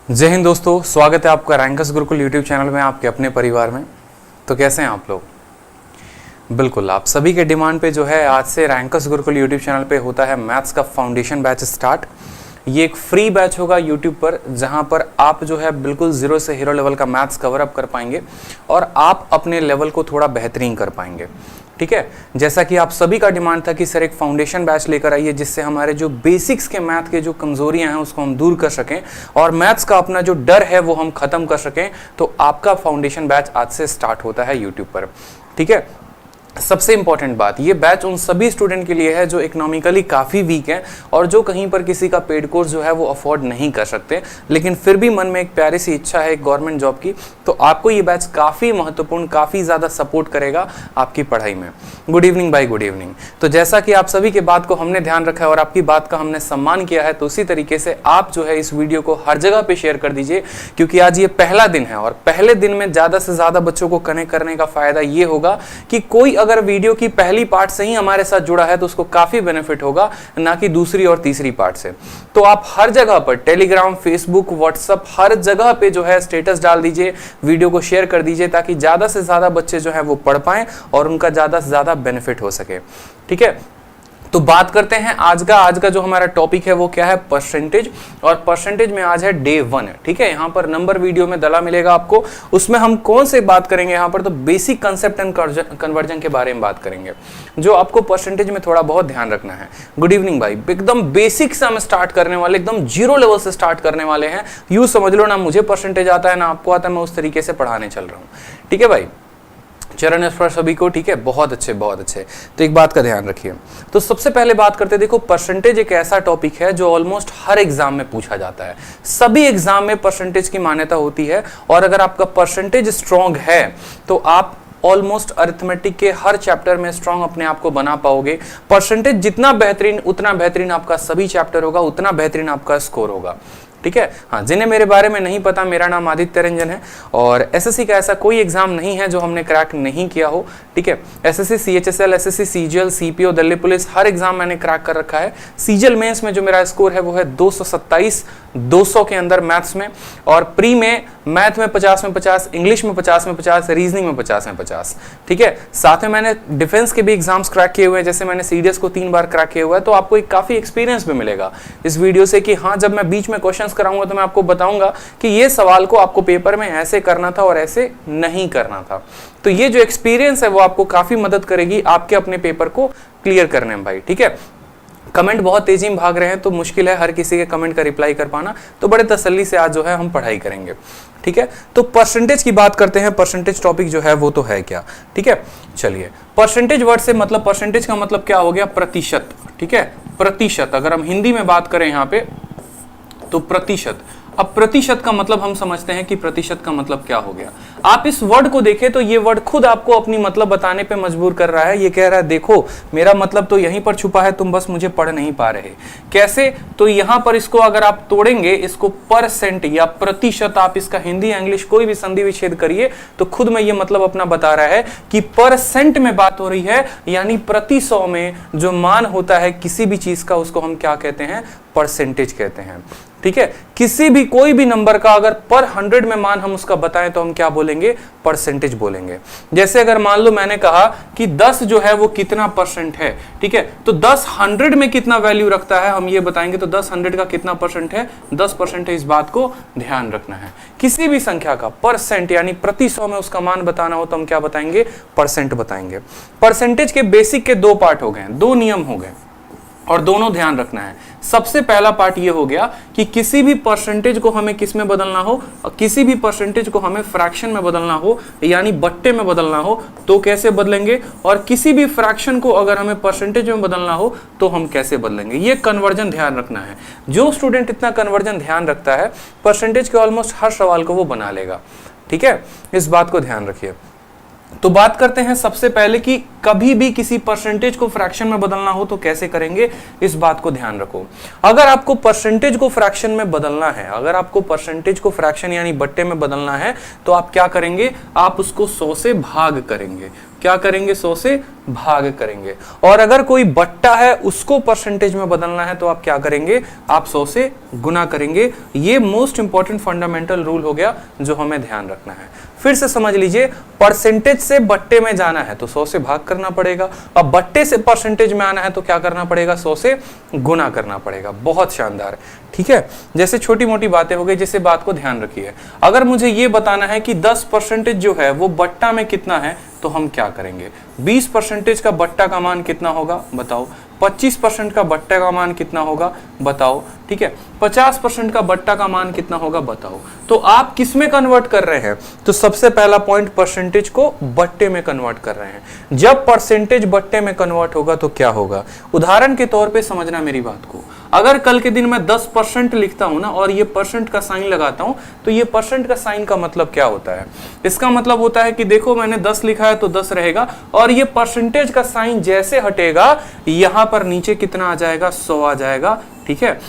जय हिंद दोस्तों, स्वागत है आपका रैंकर्स गुरुकुल यूट्यूब चैनल में, आपके अपने परिवार में। तो कैसे हैं आप लोग? बिल्कुल, आप सभी के डिमांड पे जो है आज से रैंकर्स गुरुकुल यूट्यूब चैनल पे होता है मैथ्स का फाउंडेशन बैच स्टार्ट। ये एक फ्री बैच होगा यूट्यूब पर, जहां पर आप जो है बिल्कुल जीरो से हीरो लेवल का मैथ्स कवर अप कर पाएंगे और आप अपने लेवल को थोड़ा बेहतरीन कर पाएंगे। ठीक है, जैसा कि आप सभी का डिमांड था कि सर एक फाउंडेशन बैच लेकर आइए जिससे हमारे जो बेसिक्स के मैथ के जो कमजोरियां हैं उसको हम दूर कर सकें और मैथ्स का अपना जो डर है वो हम खत्म कर सकें। तो आपका फाउंडेशन बैच आज से स्टार्ट होता है यूट्यूब पर। ठीक है, सबसे इंपॉर्टेंट बात, ये बैच उन सभी स्टूडेंट के लिए है जो इकोनॉमिकली काफ़ी वीक हैं और जो कहीं पर किसी का पेड कोर्स जो है वो अफोर्ड नहीं कर सकते, लेकिन फिर भी मन में एक प्यारी सी इच्छा है एक गवर्नमेंट जॉब की। तो आपको ये बैच काफ़ी महत्वपूर्ण, काफ़ी ज़्यादा सपोर्ट करेगा आपकी पढ़ाई में। गुड इवनिंग भाई, गुड इवनिंग। तो जैसा कि आप सभी के बात को हमने ध्यान रखा है और आपकी बात का हमने सम्मान किया है, तो उसी तरीके से आप जो है इस वीडियो को हर जगह पर शेयर कर दीजिए, क्योंकि आज ये पहला दिन है और पहले दिन में ज़्यादा से ज़्यादा बच्चों को कनेक्ट करने का फ़ायदा ये होगा कि कोई अगर वीडियो की पहली पार्ट से ही हमारे साथ जुड़ा है तो उसको काफी बेनिफिट होगा, ना कि दूसरी और तीसरी पार्ट से। तो आप हर जगह पर टेलीग्राम, फेसबुक, व्हाट्सएप, हर जगह पे जो है स्टेटस डाल दीजिए, वीडियो को शेयर कर दीजिए, ताकि ज्यादा से ज्यादा बच्चे जो है वो पढ़ पाएं और उनका ज्यादा से ज्यादा बेनिफिट हो सके। ठीक है, तो बात करते हैं आज का जो हमारा टॉपिक है वो क्या है, परसेंटेज। और परसेंटेज में आज है डे 1। ठीक है, यहाँ पर नंबर वीडियो में डला मिलेगा आपको, उसमें हम कौन से बात करेंगे यहाँ पर, तो बेसिक कंसेप्ट एंड कन्वर्जन के बारे में बात करेंगे, जो आपको परसेंटेज में थोड़ा बहुत ध्यान रखना है। गुड इवनिंग भाई, एकदम बेसिक से हम स्टार्ट करने वाले, एकदम जीरो लेवल से स्टार्ट करने वाले हैं। यूं समझ लो, ना मुझे परसेंटेज आता है ना आपको आता है, मैं उस तरीके से पढ़ाने चल रहा हूँ। ठीक है भाई, चरण स्पर्श सभी को। ठीक है, बहुत अच्छे बहुत अच्छे। तो एक बात का ध्यान रखिए, तो सबसे पहले बात करते, देखो परसेंटेज एक ऐसा टॉपिक है जो ऑलमोस्ट हर एग्जाम में पूछा जाता है। सभी एग्जाम में परसेंटेज की मान्यता होती है और अगर आपका परसेंटेज स्ट्रांग है तो आप ऑलमोस्ट अरिथमेटिक के हर चैप्टर में स्ट्रांग अपने आप को बना पाओगे। परसेंटेज जितना बेहतरीन, उतना बेहतरीन आपका सभी चैप्टर होगा, उतना बेहतरीन आपका स्कोर होगा। ठीक है, हाँ, जिन्हें मेरे बारे में नहीं पता, मेरा नाम आदित्य रंजन है और एसएससी का ऐसा कोई एग्जाम नहीं है जो हमने क्रैक नहीं किया हो। ठीक है, SSC CHSL, SSC CGL, CPO, Delhi police, हर एग्जाम मैंने क्रैक कर रखा है। सीजीएल मेंस में जो मेरा स्कोर है वो है 227, 200 के अंदर मैथ्स में, और प्री में मैथ में 50 में 50, इंग्लिश में 50 में 50, रीजनिंग में 50 में 50। ठीक है, साथ में मैंने डिफेंस के भी एग्जाम्स क्रैक किए हुए हैं, जैसे मैंने सीडीएस को 3 बार क्रैक किया हुआ है। तो आपको एक काफी एक्सपीरियंस भी मिलेगा इस वीडियो से कि हाँ, जब मैं बीच में क्वेश्चन कराऊंगा तो मैं आपको बताऊंगा कि ये सवाल को आपको पेपर में ऐसे करना था और ऐसे नहीं करना था। तो ये जो एक्सपीरियंस है वो आपको काफी मदद करेगी आपके अपने पेपर को क्लियर करने में भाई। ठीक है, कमेंट बहुत तेजी में भाग रहे हैं तो मुश्किल है हर किसी के कमेंट का रिप्लाई कर पाना, तो बड़े तसल्ली से आज जो है हम पढ़ाई करेंगे। ठीक है, तो परसेंटेज की बात करते हैं। परसेंटेज टॉपिक जो है वो तो है क्या। ठीक है, चलिए, परसेंटेज वर्ड से मतलब, परसेंटेज का मतलब क्या हो गया, प्रतिशत। ठीक है, प्रतिशत, अगर हम हिंदी में बात करें यहाँ पे तो प्रतिशत। अब प्रतिशत का मतलब हम समझते हैं कि प्रतिशत का मतलब क्या हो गया। आप इस वर्ड को देखें तो ये वर्ड खुद आपको अपनी मतलब बताने पे मजबूर कर रहा है। ये कह रहा है देखो मेरा मतलब तो यहीं पर छुपा है, तुम बस मुझे पढ़ नहीं पा रहे। कैसे, तो यहां पर इसको अगर आप तोड़ेंगे, इसको परसेंट या प्रतिशत, आप इसका हिंदी इंग्लिश कोई भी संधि विच्छेद करिए तो खुद में ये मतलब अपना बता रहा है कि परसेंट में बात हो रही है, यानी प्रति 100 में जो मान होता है किसी भी चीज का उसको हम क्या कहते हैं, परसेंटेज कहते हैं। ठीक है, किसी भी कोई भी नंबर का अगर पर 100 में मान हम उसका बताएं तो हम क्या बोलेंगे, परसेंटेज बोलेंगे। जैसे अगर मान लो मैंने कहा कि 10 जो है वो कितना परसेंट है। ठीक है, तो 10 100 में कितना वैल्यू रखता है हम ये बताएंगे, तो 10 100 का कितना परसेंट है, 10% है। इस बात को ध्यान रखना है। किसी भी संख्या का परसेंट यानी प्रति 100 में उसका मान बताना हो तो हम क्या बताएंगे, परसेंट बताएंगे। परसेंटेज के बेसिक के 2 पार्ट हो गए, 2 नियम हो गए और दोनों ध्यान रखना है। सबसे पहला पार्ट ये हो गया कि किसी भी परसेंटेज को हमें किस में बदलना हो, किसी भी परसेंटेज को हमें फ्रैक्शन में बदलना हो यानी बट्टे में बदलना हो तो कैसे बदलेंगे, और किसी भी फ्रैक्शन को अगर हमें परसेंटेज में बदलना हो तो हम कैसे बदलेंगे। ये कन्वर्जन ध्यान रखना है। जो स्टूडेंट इतना कन्वर्जन ध्यान रखता है, परसेंटेज के ऑलमोस्ट हर सवाल को वो बना लेगा। ठीक है, इस बात को ध्यान रखिए। तो बात करते हैं सबसे पहले कि कभी भी किसी परसेंटेज को फ्रैक्शन में बदलना हो तो कैसे करेंगे, इस बात को ध्यान रखो। अगर आपको परसेंटेज को फ्रैक्शन में बदलना है, अगर आपको परसेंटेज को फ्रैक्शन यानी बट्टे में बदलना है तो आप क्या करेंगे, आप उसको 100 से भाग करेंगे। क्या करेंगे, 100 से भाग करेंगे। और अगर कोई बट्टा है उसको परसेंटेज में बदलना है तो आप क्या करेंगे, आप 100 से गुना करेंगे। ये मोस्ट इंपॉर्टेंट फंडामेंटल रूल हो गया जो हमें ध्यान रखना है। फिर से समझ लीजिए, परसेंटेज से बट्टे में जाना है तो 100 से भाग करना पड़ेगा, अब बट्टे से परसेंटेज में आना है तो क्या करना पड़ेगा, 100 से गुना करना पड़ेगा। बहुत शानदार, ठीक है। जैसे छोटी मोटी बातें हो गई, जैसे बात को ध्यान रखिए। अगर मुझे ये बताना है कि 10% जो है वो बट्टा में कितना है तो हम क्या करेंगे, 20% का बट्टा का मान कितना होगा बताओ, 25% का बट्टा का मान कितना होगा बताओ, ठीक है, 50% का बट्टा का मान कितना होगा बताओ। तो आप किस में कन्वर्ट कर रहे हैं, तो सबसे पहला पॉइंट, परसेंटेज को बट्टे में कन्वर्ट कर रहे हैं। जब परसेंटेज बट्टे में कन्वर्ट होगा तो क्या होगा, उदाहरण के तौर पे समझना मेरी बात को। अगर कल के दिन मैं 10% लिखता हूं ना और ये परसेंट का साइन लगाता हूं, तो ये परसेंट का साइन का मतलब क्या होता है, इसका मतलब होता है कि देखो मैंने 10 लिखा है तो 10 रहेगा, और ये परसेंटेज का साइन जैसे हटेगा यहां पर नीचे कितना आ जाएगा, 100 आ जाएगा, ठीक है।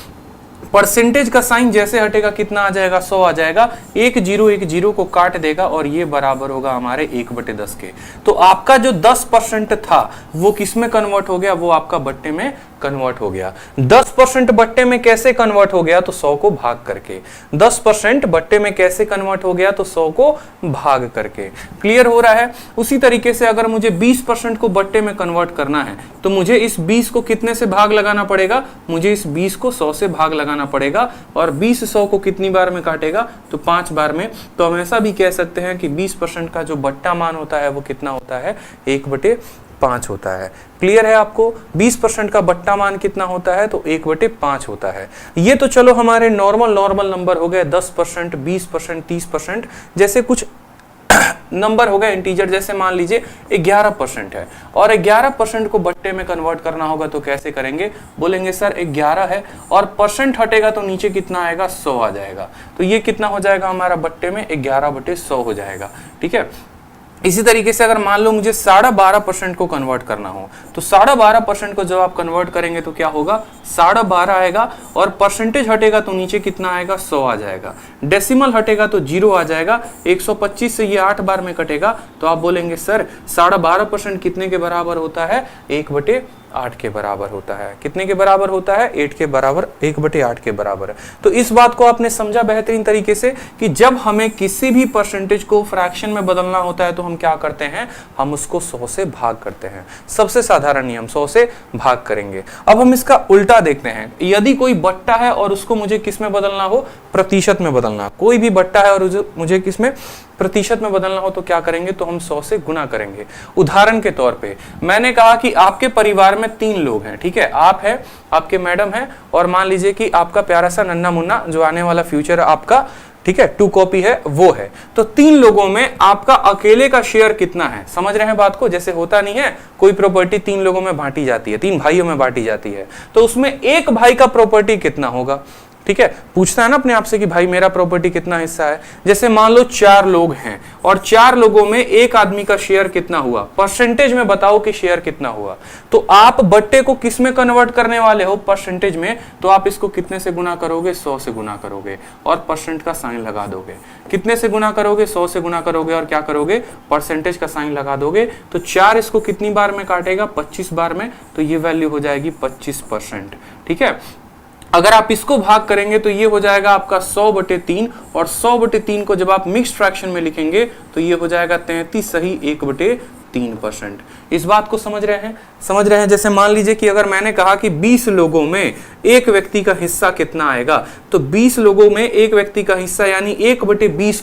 परसेंटेज का साइन जैसे हटेगा कितना आ जाएगा, 100 आ जाएगा। एक जीरो को काट देगा और ये बराबर होगा हमारे 1/10 के। तो आपका जो 10% था वो किस में कन्वर्ट हो गया, वो आपका बट्टे में कन्वर्ट हो गया। 10% बट्टे में कैसे कन्वर्ट हो गया, तो 100 को भाग करके। 10% बट्टे में कैसे कन्वर्ट हो गया, तो 100 को भाग करके। क्लियर हो रहा है। उसी तरीके से अगर मुझे 20% को बट्टे में कन्वर्ट करना है तो मुझे इस 20 को कितने से भाग लगाना पड़ेगा, मुझे इस 20 को 100 से भाग लगाना पड़ेगा। और 20 100 को कितनी बार में काटेगा, तो 5 बार में। तो हम ऐसा भी कह सकते हैं कि 20% का जो बट्टा मान होता है वो कितना होता है, 1/5 होता है। क्लियर है आपको, 20% का बट्टा मान कितना होता है, तो 1/5 होता है। ये तो चलो हमारे नॉर्मल नंबर हो गए, 10%, 20%, 30%, जैसे कुछ नंबर हो गए इंटीजर। जैसे मान लीजिए 11% है और 11% को बट्टे में कन्वर्ट करना होगा तो कैसे करेंगे, बोलेंगे सर 11 है और परसेंट हटेगा तो नीचे कितना आएगा, 100 आ जाएगा। तो ये कितना हो जाएगा हमारा बट्टे में, 11/100 हो जाएगा, ठीक है। इसी तरीके से अगर मान लो मुझे 12.5% को कन्वर्ट करना हो, तो 12.5% को जब आप कन्वर्ट करेंगे तो क्या होगा, 12.5 आएगा और परसेंटेज हटेगा तो नीचे कितना आएगा, 100 आ जाएगा। डेसिमल हटेगा तो 0 आ जाएगा। 125 से ये 8 बार में कटेगा तो आप बोलेंगे सर 12.5% कितने के बराबर होता है, 1/8 के बराबर होता है। कितने के बराबर होता है, 8 के बराबर, 1/8 के बराबर है। तो इस बात को आपने समझा बेहतरीन तरीके से कि जब हमें किसी भी परसेंटेज को फ्रैक्शन में बदलना होता है तो हम क्या करते हैं, हम उसको 100 से भाग करते हैं। सबसे साधारण नियम, 100 से भाग करेंगे। अब हम इसका उल्टा देखते हैं। यदि कोई बट्टा है और उसको मुझे किस में बदलना हो, प्रतिशत में बदलना। कोई भी बट्टा है और मुझे किस में, प्रतिशत में बदलना हो तो क्या करेंगे, तो हम 100 से गुना करेंगे। उदाहरण के तौर पे मैंने कहा कि आपके परिवार में 3 लोग हैं, ठीक है, आप है, आपके मैडम है और मान लीजिए कि आपका प्यारा सा नन्ना मुन्ना जो आने वाला फ्यूचर आपका, ठीक है, 2 कॉपी है वो है। तो 3 लोगों में आपका अकेले का शेयर कितना है, समझ रहे हैं बात को। जैसे होता नहीं है कोई प्रॉपर्टी 3 लोगों में बांटी जाती है, 3 भाइयों में बांटी जाती है, तो उसमें एक भाई का प्रॉपर्टी कितना होगा, ठीक है। पूछता है ना अपने आप से कि भाई मेरा प्रॉपर्टी कितना हिस्सा है। जैसे मान लो 4 लोग हैं और 4 लोगों में एक आदमी का शेयर कितना हुआ, परसेंटेज में बताओ कि शेयर कितना हुआ। तो आप बट्टे को किस में कन्वर्ट करने वाले हो, परसेंटेज में। तो आप इसको कितने से गुना करोगे, 100 से गुना करोगे और परसेंट का साइन लगा दोगे। कितने से गुना करोगे, 100 से गुना करोगे और क्या करोगे, परसेंटेज का साइन लगा दोगे। तो 4 इसको कितनी बार में काटेगा, 25 बार में। तो ये वैल्यू हो जाएगी 25%, ठीक है। अगर आप इसको भाग करेंगे तो ये हो जाएगा आपका 100/3 और 100/3 को जब आप मिक्स्ड फ्रैक्शन में लिखेंगे तो ये हो जाएगा 33 सही 1/3%। इस बात को समझ रहे हैं, समझ रहे हैं। जैसे मान लीजिए कि अगर मैंने कहा कि 20 लोगों में एक व्यक्ति का हिस्सा कितना आएगा, तो 20 लोगों में एक व्यक्ति का हिस्सा यानी 1/20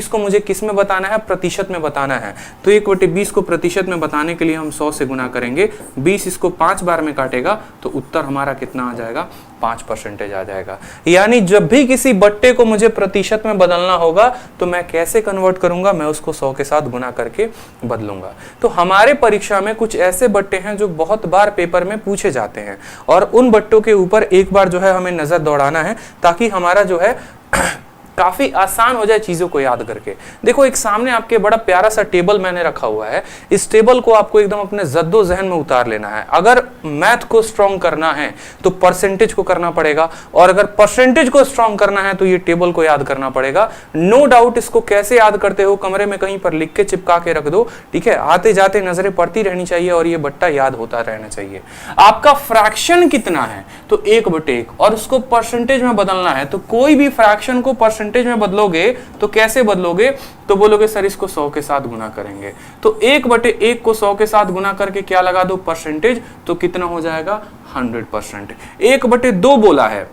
को मुझे किस में बताना है, प्रतिशत में बताना है। तो 1/20 को प्रतिशत में बताने के लिए हम 100 से गुना करेंगे। 20 इसको 5 बार में काटेगा तो उत्तर हमारा कितना आ जाएगा, 5% आ जाएगा। यानी जब भी किसी बट्टे को मुझे प्रतिशत में बदलना होगा तो मैं कैसे कन्वर्ट करूंगा, मैं उसको 100 के साथ गुना करके बदलूंगा। तो हमारे परीक्षा में कुछ ऐसे बट्टे हैं जो बहुत बार पेपर में पूछे जाते हैं और उन बट्टों के ऊपर एक बार जो है हमें नजर दौड़ाना है ताकि हमारा जो है काफी आसान हो जाए चीजों को याद करके। देखो एक सामने आपके बड़ा प्यारा सा टेबल मैंने रखा हुआ है, इस टेबल को आपको एकदम अपने जद्दोजहन में उतार लेना है। अगर मैथ को स्ट्रॉन्ग करना है तो परसेंटेज को करना पड़ेगा, और अगर परसेंटेज को स्ट्रॉन्ग करना है तो ये टेबल को याद करना पड़ेगा। नो डाउट इसको कैसे याद करते हो कमरे में कहीं पर लिख के चिपका के रख दो, ठीक है, आते जाते नजरें पड़ती रहनी चाहिए और ये बट्टा याद होता रहना चाहिए। आपका फ्रैक्शन कितना है तो 1/1, और उसको परसेंटेज में बदलना है। तो कोई भी फ्रैक्शन को परसेंटेज में बदलोगे तो कैसे बदलोगे, तो बोलोगे सर इसको 100 के साथ गुना करेंगे, तो 1/1 को 100 के साथ गुना करके क्या लगा दो, परसेंटेज, तो कितना हो जाएगा 100%। 1/2 बोला है,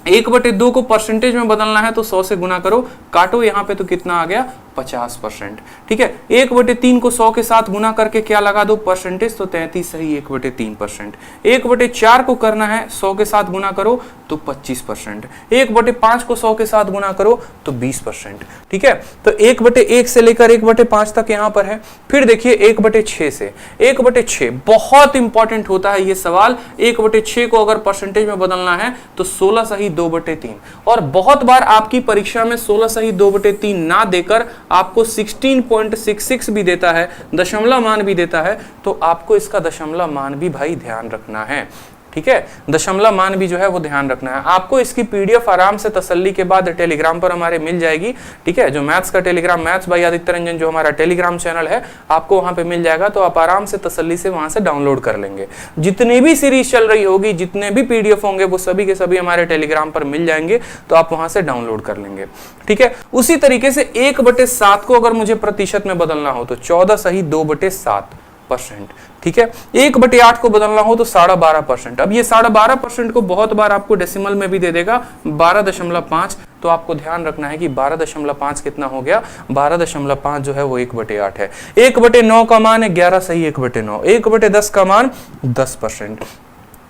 1/2 को परसेंटेज में बदलना है तो 100 से गुना करो, काटो यहां पे तो कितना आ गया 50%, ठीक है। 1/3 को 100 के साथ गुना करके क्या लगा दो, परसेंटेज, तो 33 सही 1/3%। 1/4 को करना है 100 के साथ गुना करो तो 25%। 1/5 को 100 के साथ गुना करो तो 20%, ठीक है। तो 1/1 से लेकर 1/5 तक यहां पर है। फिर देखिए 1/6 से 1/6 बहुत इंपॉर्टेंट होता है ये सवाल। 1/6 को अगर परसेंटेज में बदलना है तो 16 सही 2/3, और बहुत बार आपकी परीक्षा में 16 सही 2/3 ना देकर आपको 16.66 भी देता है, दशमलव मान भी देता है, तो आपको इसका दशमलव मान भी भाई ध्यान रखना है, ठीक है। दशमलव मान भी जो है वो ध्यान रखना है। आपको इसकी पीडीएफ आराम से तसल्ली के बाद टेलीग्राम पर हमारे मिल जाएगी, ठीक है। जो मैथ्स का Telegram, maths by Aditya Ranjan, जो हमारा टेलीग्राम चैनल है, आपको वहां पे मिल जाएगा, तो आप आराम से तसल्ली से वहां से डाउनलोड कर लेंगे। जितनी भी सीरीज चल रही होगी, जितने भी पीडीएफ होंगे, वो सभी के सभी हमारे टेलीग्राम पर मिल जाएंगे, तो आप वहां से डाउनलोड कर लेंगे, ठीक है। उसी तरीके से 1/7 को अगर मुझे प्रतिशत में बदलना हो तो 14 सही 2/7%, ठीक है। 1/8 को बदलना हो तो 12.5%। अब ये 12.5% को बहुत बार आपको डेसिमल में भी दे देगा 12.5, तो आपको ध्यान रखना है कि 12.5 कितना हो गया, 12.5 जो है वो 1/8 है। 1/9 का मान है 11 सही 1/9। 1/10 का मान 10%।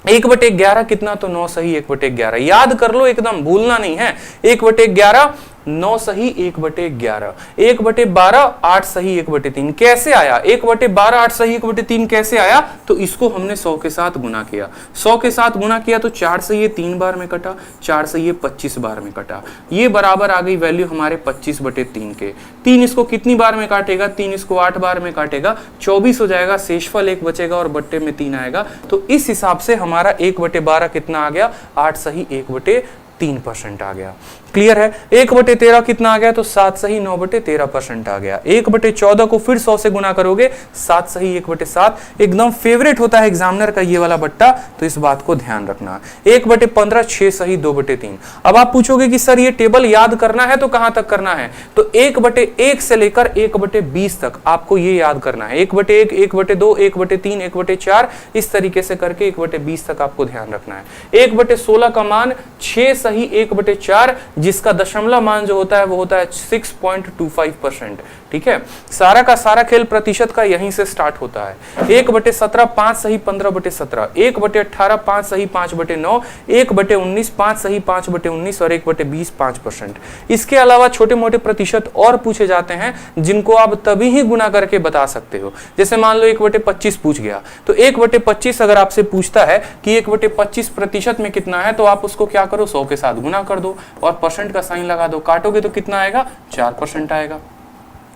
1/11 कितना, तो 9 सही 1/11। याद कर लो, एकदम भूलना नहीं है। 1/11 9 सही 1/11। 1/12 8 सही 1/3। कैसे आया 1/12 8 सही 1/3 कैसे आया, तो इसको हमने 100 के साथ गुना किया। 100 के साथ गुना किया तो 4 से ये 3 बार में कटा, 4 से ये 25 बार में कटा। ये बराबर आ गई वैल्यू हमारे 25/3 के। 3 इसको कितनी बार में काटेगा, 3 इसको 8 बार में काटेगा, 24 हो जाएगा, शेषफल 1 बचेगा और बट्टे में 3 आएगा। तो इस हिसाब से हमारा 1/12 कितना आ गया, 8 सही 1/3% आ गया। क्लियर है। 1/13 कितना आ गया, तो 7 सही 9/13% आ गया। 1/14 को फिर 100 से गुना करोगे, 7 सही 1/7। एकदम फेवरेट होता है एग्जामिनर का ये वाला बट्टा, तो इस बात को ध्यान रखना। 1/15 6 सही 2/3। अब आप पूछोगे कि सर ये टेबल याद करना है तो कहां तक करना है, तो 1/1 से लेकर 1/20 तक आपको ये याद करना है। 1/1 1/2 1/3 1/4 इस तरीके से करके 1/20 तक आपको ध्यान रखना है। 1/16 का मान 6 सही 1/4, जिसका दशमलव मान जो होता है वो होता है 6.25%, ठीक है। सारा का सारा खेल प्रतिशत का यहीं से स्टार्ट होता है। 1/17 5 सही 15/17। 1/18 5 सही 5/9। 1/19 5 सही 5/19 और 1/20 5%। इसके अलावा छोटे मोटे प्रतिशत और पूछे जाते हैं जिनको आप तभी ही गुना करके बता सकते हो। जैसे मान लो 1/25 पूछ गया, तो 1/25 अगर आपसे पूछता है कि 1/25 प्रतिशत में कितना है, तो आप उसको क्या करो, 100 के साथ गुना कर दो और परसेंट का साइन लगा दो, काटोगे तो कितना आएगा, 4% आएगा।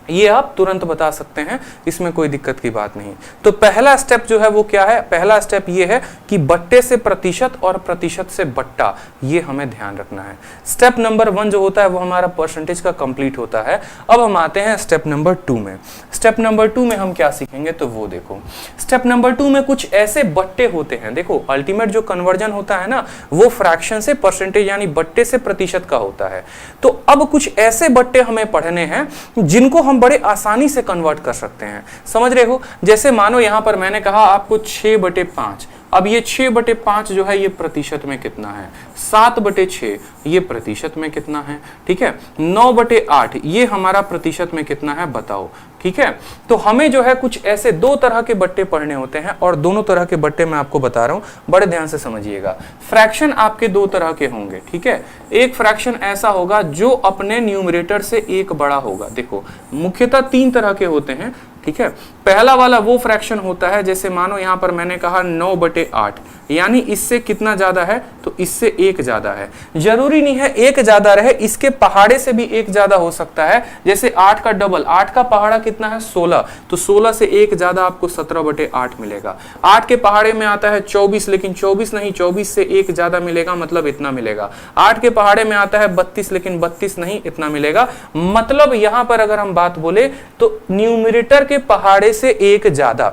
ये आप तुरंत बता सकते हैं, इसमें कोई दिक्कत की बात नहीं। तो पहला स्टेप जो है वो क्या है, पहला स्टेप ये है कि बट्टे से प्रतिशत और प्रतिशत से बट्टा, ये हमें ध्यान रखना है। स्टेप नंबर 1 जो होता है वो हमारा परसेंटेज का कंप्लीट होता है। अब हम आते हैं स्टेप नंबर 2 में। स्टेप नंबर 2 में हम क्या सीखेंगे, तो वो देखो, स्टेप नंबर 2 में कुछ ऐसे बट्टे होते हैं। देखो अल्टीमेट जो कन्वर्जन होता है ना, वो फ्रैक्शन से परसेंटेज यानी बट्टे से प्रतिशत का होता है। तो अब कुछ ऐसे बट्टे हमें पढ़ने हैं जिनको हम बड़े आसानी से कन्वर्ट कर सकते हैं। समझ रहे हो, जैसे मानो यहां पर मैंने कहा आपको 6/5। अब ये 6/5 जो है ये प्रतिशत में कितना है, 7/6 ये प्रतिशत में कितना है, ठीक है। 9/8 ये हमारा प्रतिशत में कितना है, बताओ, ठीक है। तो हमें जो है कुछ ऐसे 2 तरह के बट्टे पढ़ने होते हैं, और दोनों तरह के बट्टे मैं आपको बता रहा हूं, बड़े ध्यान से समझिएगा। फ्रैक्शन आपके 2 तरह के होंगे, ठीक है। एक फ्रैक्शन ऐसा होगा जो अपने न्यूमरेटर से 1 बड़ा होगा। देखो मुख्यतः 3 तरह के होते हैं, ठीक है। पहला वाला वो फ्रैक्शन होता है जैसे मानो यहां पर मैंने कहा 9/8, यानी इससे कितना ज्यादा है, तो इससे 1 ज्यादा है। जरूरी नहीं है 1 ज्यादा रहे, इसके पहाड़े से भी 1 ज्यादा हो सकता है। जैसे 8 का डबल, 8 का पहाड़ा कितना है 16, तो 16 से 1 ज्यादा आपको 17/8 मिलेगा। 8 के पहाड़े में आता है 24, लेकिन 24 नहीं, 24 से 1 ज्यादा मिलेगा, मतलब इतना मिलेगा। 8 के पहाड़े में आता है 32, लेकिन 32 नहीं, इतना मिलेगा। मतलब यहां पर अगर हम बात बोले तो न्यूमरेटर के पहाड़े से 1 ज्यादा,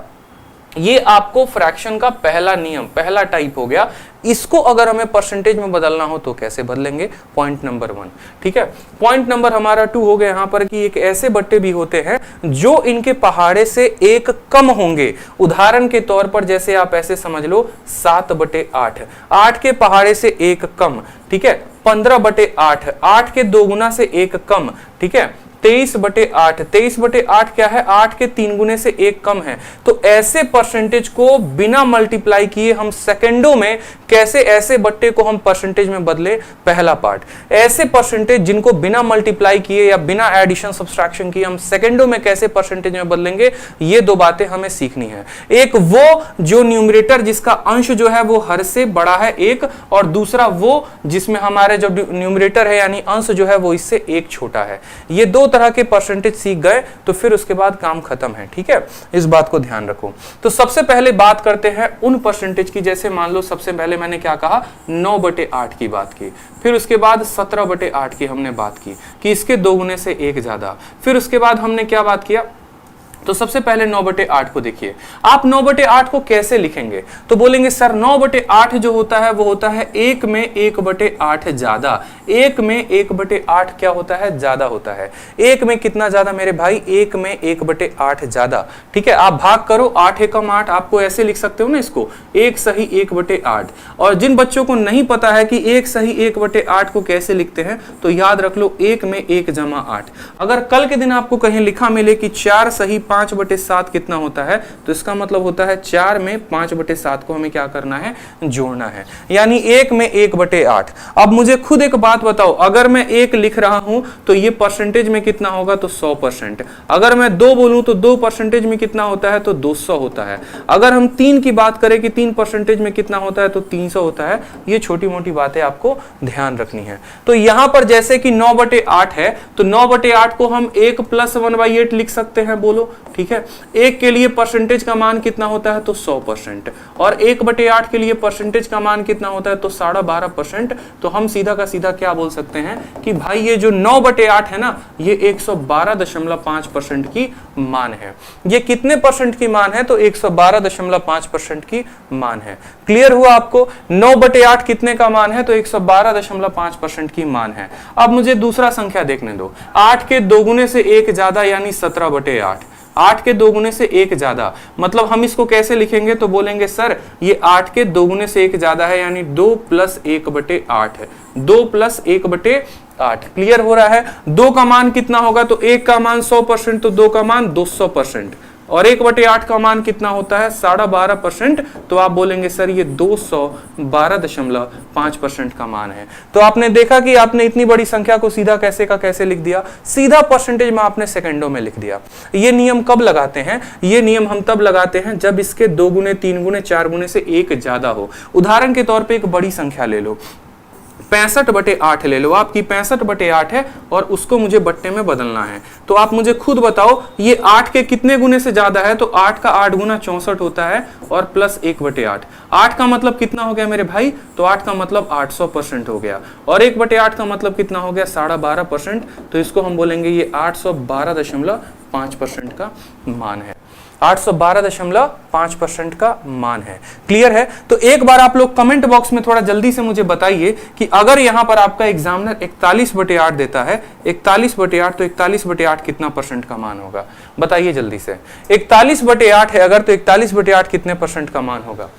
ये आपको फ्रैक्शन का पहला नियम, पहला टाइप हो गया। इसको अगर हमें परसेंटेज में बदलना हो तो कैसे बदलेंगे, पॉइंट नंबर 1, ठीक है। पॉइंट नंबर हमारा 2 हो गया यहां पर कि एक ऐसे बट्टे भी होते हैं जो इनके पहाड़े से 1 कम होंगे। उदाहरण के तौर पर जैसे आप ऐसे समझ लो 7/8, 8 के पहाड़े से 1 कम, ठीक है। 15/8, 8 के 2 गुना से 1 कम, ठीक है। 23/8, 23/8 क्या है, 8 के 3 गुने से 1 कम है। तो ऐसे परसेंटेज को बिना मल्टीप्लाई किए हम सेकंडों में कैसे ऐसे बट्टे को हम परसेंटेज में बदले, पहला पार्ट। ऐसे परसेंटेज जिनको बिना मल्टीप्लाई किए या बिना एडिशन सब्सट्रैक्शन किए हम सेकंडों में कैसे परसेंटेज में बदलेंगे, ये 2 बातें हमें सीखनी है। एक वो जो न्यूमरेटर जिसका अंश जो है वो हर से बड़ा है 1, और दूसरा वो जिसमें हमारे जो न्यूमरेटर है यानी अंश जो है वो इससे 1 छोटा है। ये 2 तरह के परसेंटेज सीख गए तो फिर उसके बाद काम खत्म है, ठीक है। इस बात को ध्यान रखो। तो सबसे पहले बात करते हैं उन परसेंटेज की, जैसे मान लो सबसे पहले मैंने क्या कहा, 9/8 की बात की, फिर उसके बाद 17/8 की हमने बात की कि इसके 2 गुने से 1 ज्यादा। फिर उसके बाद हमने क्या बात किया, तो सबसे पहले 9/8 को देखिए। आप 9/8 को कैसे लिखेंगे, तो बोलेंगे सर 9/8 जो होता है वो होता है 1 में 1/8 ज्यादा। 1 में 1/8 क्या होता है, ज्यादा होता है। 1 में कितना ज्यादा मेरे भाई, 1 में 1/8 ज्यादा, ठीक है। आप भाग करो, 8 एकम 8, आपको ऐसे लिख सकते हो ना इसको, 1 सही 1/8। और जिन बच्चों को नहीं पता है कि 1 सही 1/8 को कैसे लिखते हैं, तो याद रख लो 1 में 1 जमा 8। अगर कल के दिन आपको कहीं लिखा मिले कि 4 सही 5/7 कितना होता है, तो इसका मतलब होता है 4 में 5/7 को हमें क्या करना है, जोड़ना है, यानी 1 में 1/8। अब मुझे खुद एक बात बताओ, अगर मैं 1 लिख रहा हूं तो ये परसेंटेज में कितना होगा, तो 100%। अगर मैं 2 बोलूं तो 2 परसेंटेज में कितना होता है, तो 200 होता है। अगर हम 3 की बात करें कि 3 परसेंटेज में कितना होता है, तो 300 होता है। ये छोटी मोटी बातें आपको ध्यान रखनी है। तो यहां पर जैसे कि 9/8 है, तो 9/8 को हम 1 + 1/8 लिख सकते हैं, बोलो, ठीक है। 1 के लिए परसेंटेज का मान कितना होता है, तो 100%, और 1/8 के लिए परसेंटेज का मान कितना होता है, तो 12.5%। तो हम सीधा का सीधा क्या बोल सकते हैं कि भाई ये जो 9/8 है ना, ये 112.5% की मान है। ये कितने परसेंट की मान है, तो 112.5% की मान है। क्लियर हुआ आपको, 9/8 कितने का मान है, तो 112.5% की मान है। अब मुझे दूसरा संख्या देखने दो, 8 के 2 गुने से 1 ज्यादा, यानी 17/8। 8 के 2 गुने से 1 ज्यादा, मतलब हम इसको कैसे लिखेंगे, तो बोलेंगे सर ये 8 के 2 गुने से 1 ज्यादा है, यानी 2 + 1/8 है, 2 + 1/8। क्लियर हो रहा है। 2 का मान कितना होगा, तो 1 का मान 100%, तो 2 का मान 200%, और 1/8 का मान कितना होता है, 12.5%। तो आप बोलेंगे सर ये 212.5% का मान है। तो आपने देखा कि आपने इतनी बड़ी संख्या को सीधा कैसे का कैसे लिख दिया, सीधा परसेंटेज में आपने सेकंडों में लिख दिया। ये नियम कब लगाते हैं, ये नियम हम तब लगाते हैं जब इसके 2 गुने 3 गुने 4 गुने से 1 ज्यादा हो। उदाहरण के तौर पर एक बड़ी संख्या ले लो, 65/8 ले लो, आपकी 65/8 है और उसको मुझे बट्टे में बदलना है। तो आप मुझे खुद बताओ ये 8 के कितने गुने से ज्यादा है, तो 8 का 8 गुना 64 होता है, और प्लस 1/8। 8 का मतलब कितना हो गया मेरे भाई, तो 8 का मतलब 800% हो गया, और 1/8 का मतलब कितना हो गया, 12.5%। तो इसको हम बोलेंगे ये 812.5% का मान है, 812.5% का मान है। क्लियर है। तो एक बार आप लोग कमेंट बॉक्स में थोड़ा जल्दी से मुझे बताइए कि अगर यहां पर आपका एग्जामिनर 41/8 देता है, 41/8, तो 41/8 कितना परसेंट का मान होगा, बताइए जल्दी से। 41/8 है अगर, तो 41/8 कितने परसेंट का मान होगा,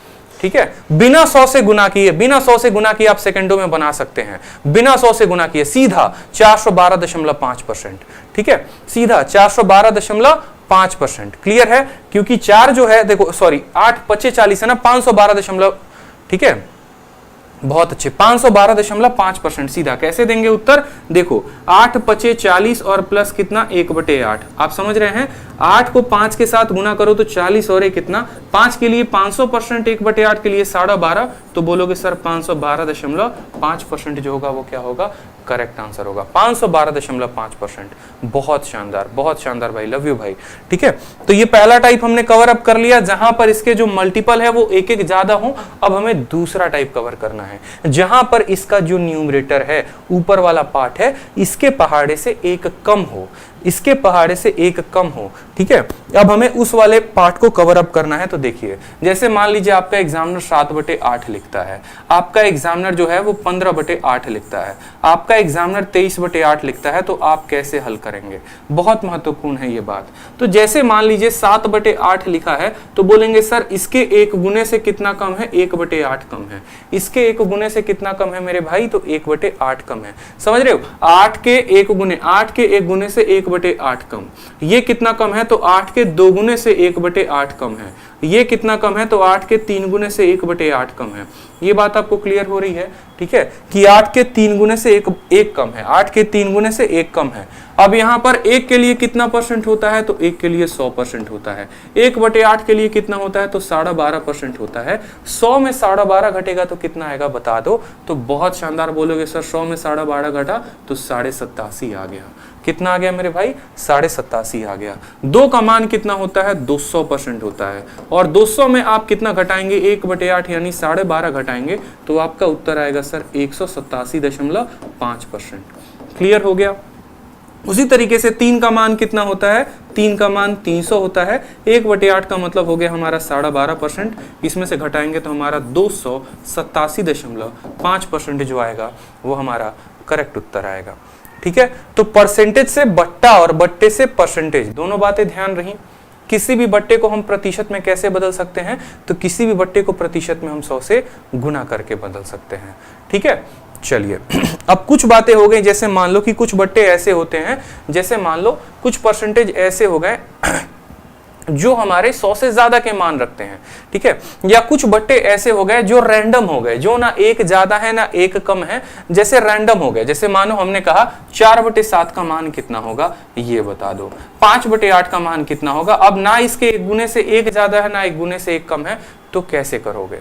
ठीक है। बिना 100 से गुना किए, बिना 100 से गुना किए आप सेकंडों में बना सकते हैं, बिना 100 से गुना किए सीधा 412.5%, ठीक है, सीधा 412.5%। क्लियर है, क्योंकि 4 जो है, देखो सॉरी 8 × 5 = 40 है ना, 512, ठीक है, बहुत अच्छे, 512.5%। सीधा कैसे देंगे उत्तर, देखो 8 पचे 40 और प्लस कितना 1/8। आप समझ रहे हैं, 8 को 5 के साथ गुना करो तो 40 और कितना 5 के लिए 500%, 1/8 के लिए 12.5, तो बोलोगे सर 512.5% जो होगा वो क्या होगा, करेक्ट आंसर होगा 512.5%। बहुत शानदार भाई, लव यू भाई। ठीक है, तो ये पहला टाइप हमने कवर अप कर लिया, जहां पर इसके जो मल्टीपल है वो एक एक ज्यादा हो। अब हमें दूसरा टाइप कवर करना है, जहां पर इसका जो न्यूमरेटर है, ऊपर वाला पार्ट है, इसके पहाड़े से एक कम हो, इसके पहाड़े से एक कम हो। ठीक है, अब हमें उस वाले पार्ट को कवर अप करना है। तो देखिए, जैसे मान लीजिए आपका एग्जामिनर 7/8 लिखता है, आपका एग्जामिनर जो है वो 15/8 लिखता है, आपका एग्जामिनर 23/8 लिखता है, तो आप कैसे हल करेंगे, बहुत महत्वपूर्ण है ये बात। तो जैसे मान लीजिए 7/8 लिखा है, तो बोलेंगे सर इसके एक गुने से कितना कम है, 1/8 कम है। इसके एक गुने से कितना कम है मेरे भाई, तो 1/8 कम है। समझ रहे हो, 8 के एक गुने से 1/8 कम। ये कितना कम है, तो 8 के 2 गुने से 1/8 कम है। ये कितना कम है, तो 8 के 3 गुने से 1/8 कम है। ये बात आपको क्लियर हो रही है। ठीक है, कि 8 के 3 गुने से एक कम है, 8 के 3 गुने से 1 कम है। अब यहां पर 1 के लिए कितना परसेंट होता है, तो 1 के लिए 100% होता है। 1/8 के लिए कितना होता है, तो 12.5% होता है। 100 में 12.5 घटेगा तो कितना आएगा बता दो। तो बहुत शानदार बोलोगे सर 100 में 12.5 घटा तो 87.5 आ गया। कितना आ गया मेरे भाई, 87.5 आ गया। 2 का मान कितना होता है, 200% होता है। और 200 में आप कितना घटाएंगे, 1/8 यानी 12.5 घटाएंगे, तो आपका उत्तर आएगा सर 187.5%। क्लियर हो गया। उसी तरीके से 3 का मान कितना होता है, 3 का मान 300 होता है। 1/8 का मतलब हो गया हमारा 12.5%, इसमें से घटाएंगे तो हमारा 287.5% जो आएगा वो हमारा करेक्ट उत्तर आएगा। ठीक है, तो परसेंटेज से बट्टा और बट्टे से परसेंटेज, दोनों बातें ध्यान रही। किसी भी बट्टे को हम प्रतिशत में कैसे बदल सकते हैं, तो किसी भी बट्टे को प्रतिशत में हम 100 से गुना करके बदल सकते हैं। ठीक है, चलिए अब कुछ बातें हो गई। जैसे मान लो कि कुछ बट्टे ऐसे होते हैं, जैसे मान लो कुछ परसेंटेज ऐसे हो गए जो हमारे 100 से ज्यादा के मान रखते हैं। ठीक है, या कुछ बट्टे ऐसे हो गए जो रैंडम हो गए, जो ना एक ज्यादा है ना एक कम है, जैसे रैंडम हो गए। जैसे मानो हमने कहा 4/7 का मान कितना होगा, ये बता दो। 5/8 का मान कितना होगा। अब ना इसके एक गुने से एक ज्यादा है ना एक गुने से एक कम है, तो कैसे करोगे,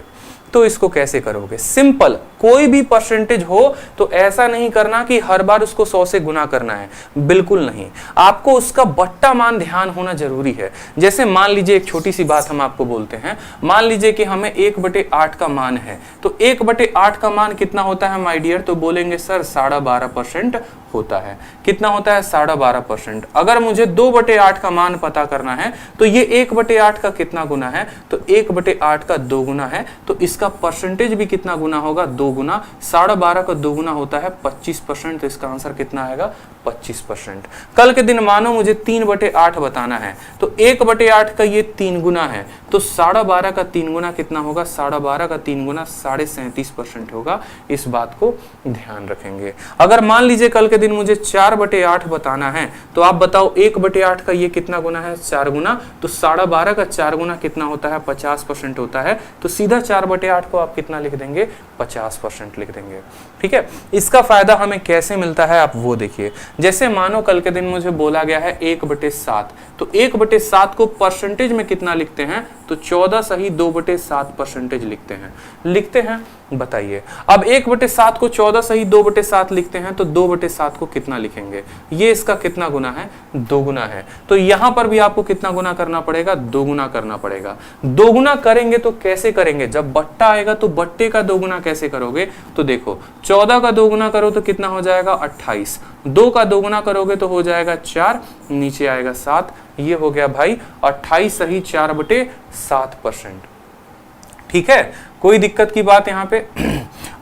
तो इसको कैसे करोगे, सिंपल। कोई भी परसेंटेज हो तो ऐसा नहीं करना कि हर बार उसको 100 से गुना करना है, बिल्कुल नहीं। आपको उसका बट्टा मान ध्यान होना जरूरी है। जैसे मान लीजिए एक छोटी सी बात हम आपको बोलते हैं, मान लीजिए कि हमें 1/8 का मान है, तो 1/8 का मान कितना होता है माय डियर, तो बोलेंगे सर 12.5% होता है। कितना होता है, 12.5%। अगर मुझे 2/8 का मान पता करना है, तो ये 1/8 का कितना गुना है, तो 1/8 का 2 गुना है, तो इसका परसेंटेज भी कितना गुना होगा, 2 गुना। 12.5 का 2 गुना होता है 25%, तो इसका आंसर कितना आएगा, 25%। कल के दिन मानो मुझे 3/8 बताना है, तो 1/8 का ये 3 गुना है, तो 12.5 का 3 गुना कितना होगा, 12.5 का 3 गुना 37.5% होगा। इस बात को ध्यान रखेंगे। अगर मान लीजिए कल के दिन मुझे 4/8 बताना है, तो आप बताओ 1/8 का ये कितना गुना है, 4 गुना, तो 12.5 का 4 गुना कितना होता है, 50% होता है। तो सीधा 4/8 को आप कितना लिख देंगे, 50% लिख देंगे। ठीक है, इसका फायदा हमें कैसे मिलता है आप वो देखिए। जैसे मानो कल के दिन मुझे बोला गया है 1/7, तो 1/7 को परसेंटेज में कितना लिखते हैं, तो 14 सही 2/7% लिखते हैं। बताइए, अब 1/7 को 14 सही 2/7 लिखते हैं, तो 2/7 को कितना लिखेंगे, ये इसका कितना गुना है, 2 गुना है। तो यहां पर भी आपको कितना गुना करना पड़ेगा, 2 गुना करना पड़ेगा। 2 गुना करेंगे तो कैसे करेंगे, जब बट्टा आएगा तो बट्टे का 2 गुना कैसे करोगे, तो देखो 14 का 2 गुना करो तो कितना हो जाएगा, 28। 2 का 2 गुना करोगे तो हो जाएगा 4, नीचे आएगा 7। ये हो गया भाई 28 सही 4/7%। ठीक है, कोई दिक्कत की बात यहाँ पे।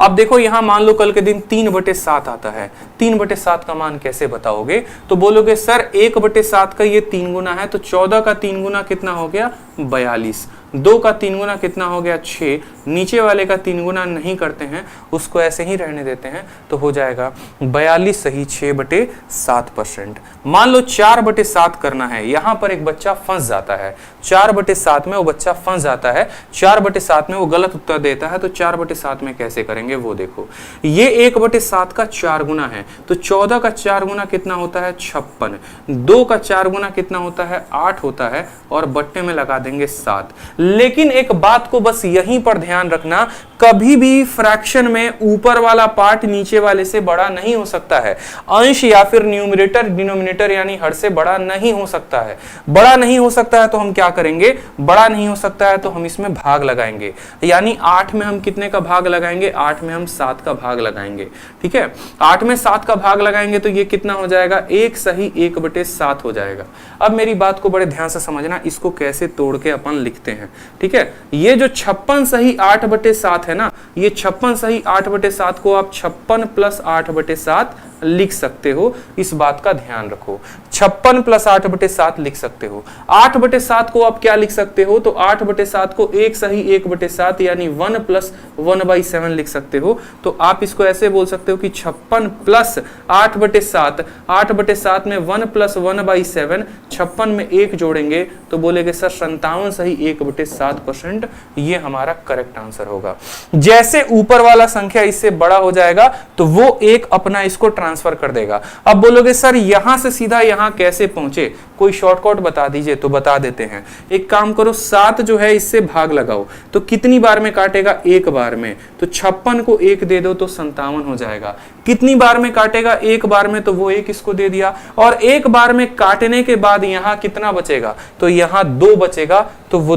अब देखो यहाँ मान लो कल के दिन 3/7 आता है, 3/7 का मान कैसे बताओगे, तो बोलोगे सर 1/7 का ये 3 गुना है, तो 14 का 3 गुना कितना हो गया, 42। 2 का 3 गुना कितना हो गया 6, नीचे वाले का 3 गुना नहीं करते हैं, उसको ऐसे ही रहने देते हैं, तो हो जाएगा 42 सही 6/7%। मान लो 4/7 करना है, यहां पर एक बच्चा फंस जाता है, 4/7 में वो बच्चा फंस जाता है, 4/7 में वो गलत उत्तर देता है, तो 4/7 में कैसे करेंगे वो देखो। ये 1/7 का 4 गुना है, तो 14 का 4 गुना कितना होता है 56, 2 का 4 गुना कितना होता है 8 होता है, और बट्टे में लगा देंगे 7। लेकिन एक बात को बस यहीं पर ध्यान रखना, कभी भी फ्रैक्शन में ऊपर वाला पार्ट नीचे वाले से बड़ा नहीं हो सकता है, अंश या फिर न्यूमरेटर डिनोमिनेटर यानी हर से बड़ा नहीं हो सकता है। बड़ा नहीं हो सकता है तो हम क्या करेंगे, बड़ा नहीं हो सकता है तो हम इसमें भाग लगाएंगे, यानी 8 में हम कितने का भाग लगाएंगे, 8 में हम 7 का भाग लगाएंगे। ठीक है, 8 में 7 का भाग लगाएंगे तो ये कितना हो जाएगा, 1 सही 1/7 हो जाएगा। अब मेरी बात को बड़े ध्यान से समझना, इसको कैसे तोड़ के अपन लिखते हैं। ठीक है, ये जो 56 सही 8/7 है ना, ये 56 सही 8/7 को आप 56 + 8/7 लिख सकते हो, इस बात का ध्यान रखो। 56 + 8/7 लिख सकते हो। 8/7 को आप क्या लिख सकते हो, तो 8/7 को 1 सही 1/7 यानी 1 + 1/7 लिख सकते हो। तो आप इसको ऐसे बोल सकते हो कि 56 + 8/7, 8/7 में 1 + 1/7, 56 में 1 जोड़ेंगे तो बोलेंगे सर 57 सही 1/7%, ये हमारा करेक्ट आंसर होगा। जैसे ऊपर वाला संख्या इससे बड़ा हो जाएगा तो वो एक अपना इसको ट्रांसफर कर देगा। अब बोलोगे सर यहां से सीधा यहां कैसे पहुंचे, कोई शॉर्टकट बता दीजिए, तो बता देते हैं। एक काम करो, 7 जो है इससे भाग लगाओ, तो कितनी बार में काटेगा, 1 बार में, तो 56 को 1 दे दो तो 57 हो जाएगा। कितनी बार में काटेगा, 1 बार में, तो वो 1 इसको दे दिया, और 1 बार में काटने के बाद यहां कितना बचेगा, तो यहां 2 बचेगा, तो वो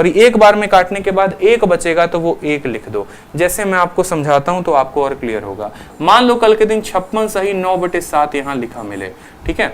1 बार में काटने के बाद 1 बचेगा तो वो 1 लिख दो। जैसे मैं आपको समझाता हूं तो आपको और क्लियर होगा। मान लो कल के दिन 56 सही 9/7 यहां लिखा मिले, ठीक है,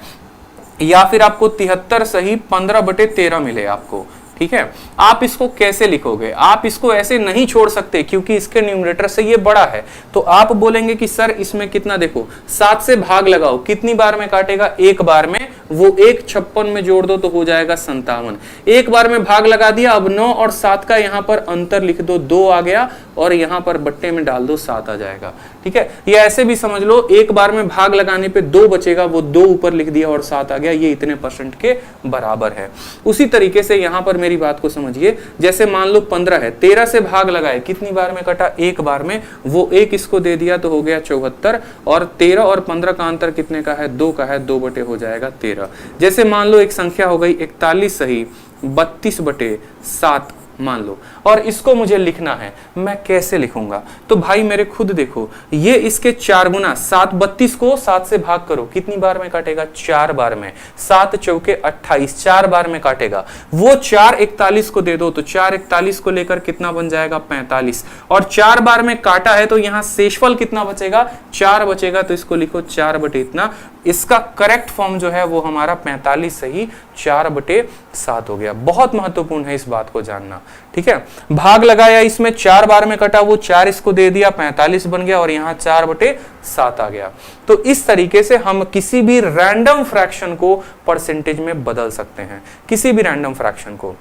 या फिर आपको 73 सही 15/13 मिले आपको। ठीक है, आप इसको कैसे लिखोगे, आप इसको ऐसे नहीं छोड़ सकते क्योंकि इसके न्यूमरेटर से ये बड़ा है, तो आप बोलेंगे कि सर इसमें कितना, देखो 7 से भाग लगाओ, कितनी बार में काटेगा, 1 बार में, वो 1 56 में जोड़ दो तो हो जाएगा 57। 1 बार में भाग लगा दिया, अब 9 और 7 का यहां पर अंतर लिख दो, 2 आ गया, और यहां पर बट्टे में डाल दो 7 आ जाएगा। ठीक है, ये ऐसे भी समझ लो, 1 बार में भाग लगाने पे 2 बचेगा, वो 2 ऊपर लिख दिया और 7 आ गया, ये इतने % के बराबर है। उसी तरीके से यहां पर मेरी बात को समझिए, जैसे मान लो 15 है, 13 से भाग लगाए, कितनी बार में कटा, 1 बार में, वो 1 इसको दे दिया तो हो गया 74, और 13 और 15 का अंतर कितने का है, 2 का है, 2 बटे हो जाएगा 13। जैसे मान लो एक संख्या हो गई 41 सही 32/7 मान लो, और इसको मुझे लिखना है, मैं कैसे लिखूंगा, तो भाई मेरे खुद देखो, ये इसके 4 गुना, 7 32 को 7 से भाग करो, कितनी बार में काटेगा, 4 बार में, 7 चौके 28, 4 बार में काटेगा, वो 4 41 को दे दो, तो 4 41 को लेकर कितना बन जाएगा 45, और 4 बार में काटा है तो यहां शेषफल कितना बचेगा, 4 बचेगा, तो इसको लिखो 4 बटे इतना। इसका करेक्ट फॉर्म जो है वो हमारा 45 सही 4/7 हो गया। बहुत महत्वपूर्ण है इस बात को जानना। ठीक है, भाग लगाया, इसमें 4 बार में कटा, वो 4 इसको दे दिया, 45 बन गया, और यहां 4/7 आ गया। तो इस तरीके से हम किसी भी रैंडम फ्रैक्शन को परसेंटेज में बदल सकते हैं, किसी भी रैंडम फ्रैक्शन को।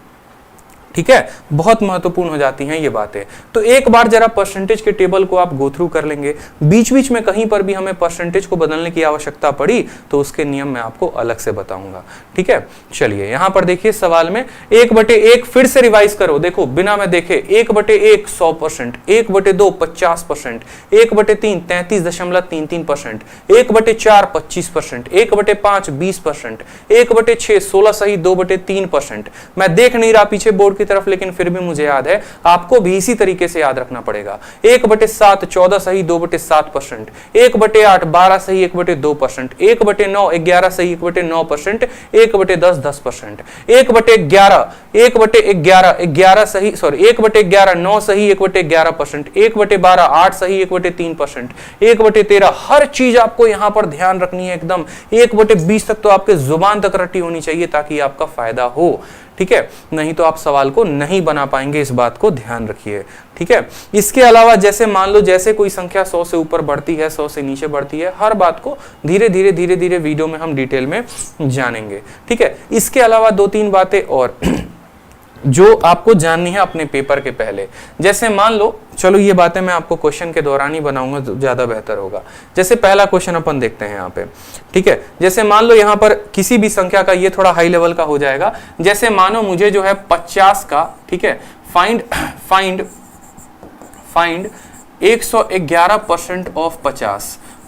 ठीक है, बहुत महत्वपूर्ण हो जाती हैं ये बातें। तो एक बार जरा परसेंटेज के टेबल को आप गो थ्रू कर लेंगे, बीच बीच में कहीं पर भी हमें परसेंटेज को बदलने की आवश्यकता पड़ी तो उसके नियम मैं आपको अलग से बताऊंगा। ठीक है, चलिए यहां पर देखिए सवाल में 1/1 फिर से रिवाइज करो, देखो बिना मैं देखे, 1/1 100%, 1/2 50%, 1/3 33.33%, 1/4 25%, 1/5 20%, 1/6 16 सही 2/3%। मैं देख नहीं रहा पीछे बोर्ड तरफ, लेकिन फिर भी मुझे याद है, आपको भी इसी तरीके से याद रखना पड़ेगा। 1/7 14 सही 2/7%, 1/8 12 सही 1/2%, 1/9 11 सही 1/9%, 1/10 10%, 1/11 11 सही, सॉरी 1/11 9 सही 1/11%, 1/12 8 सही 1/3%, 1/13 हर चीज आपको यहां पर ध्यान रखनी है एकदम। 1/20 तक तो आपके जुबान तक रटी होनी चाहिए ताकि आपका फायदा हो। ठीक है, नहीं तो आप सवाल को नहीं बना पाएंगे, इस बात को ध्यान रखिए। ठीक है, इसके अलावा जैसे मान लो जैसे कोई संख्या 100 से ऊपर बढ़ती है, 100 से नीचे बढ़ती है, हर बात को धीरे धीरे वीडियो में हम डिटेल में जानेंगे। ठीक है, इसके अलावा 2-3 बातें और जो आपको जाननी है अपने पेपर के पहले। जैसे मान लो, चलो ये बातें मैं आपको क्वेश्चन के दौरान ही बनाऊंगा तो ज्यादा बेहतर होगा। जैसे पहला क्वेश्चन अपन देखते हैं यहाँ पे, ठीक है। जैसे मान लो यहाँ पर किसी भी संख्या का, ये थोड़ा हाई लेवल का हो जाएगा। जैसे मानो मुझे जो है 50 का, ठीक है, फाइंड 111% ऑफ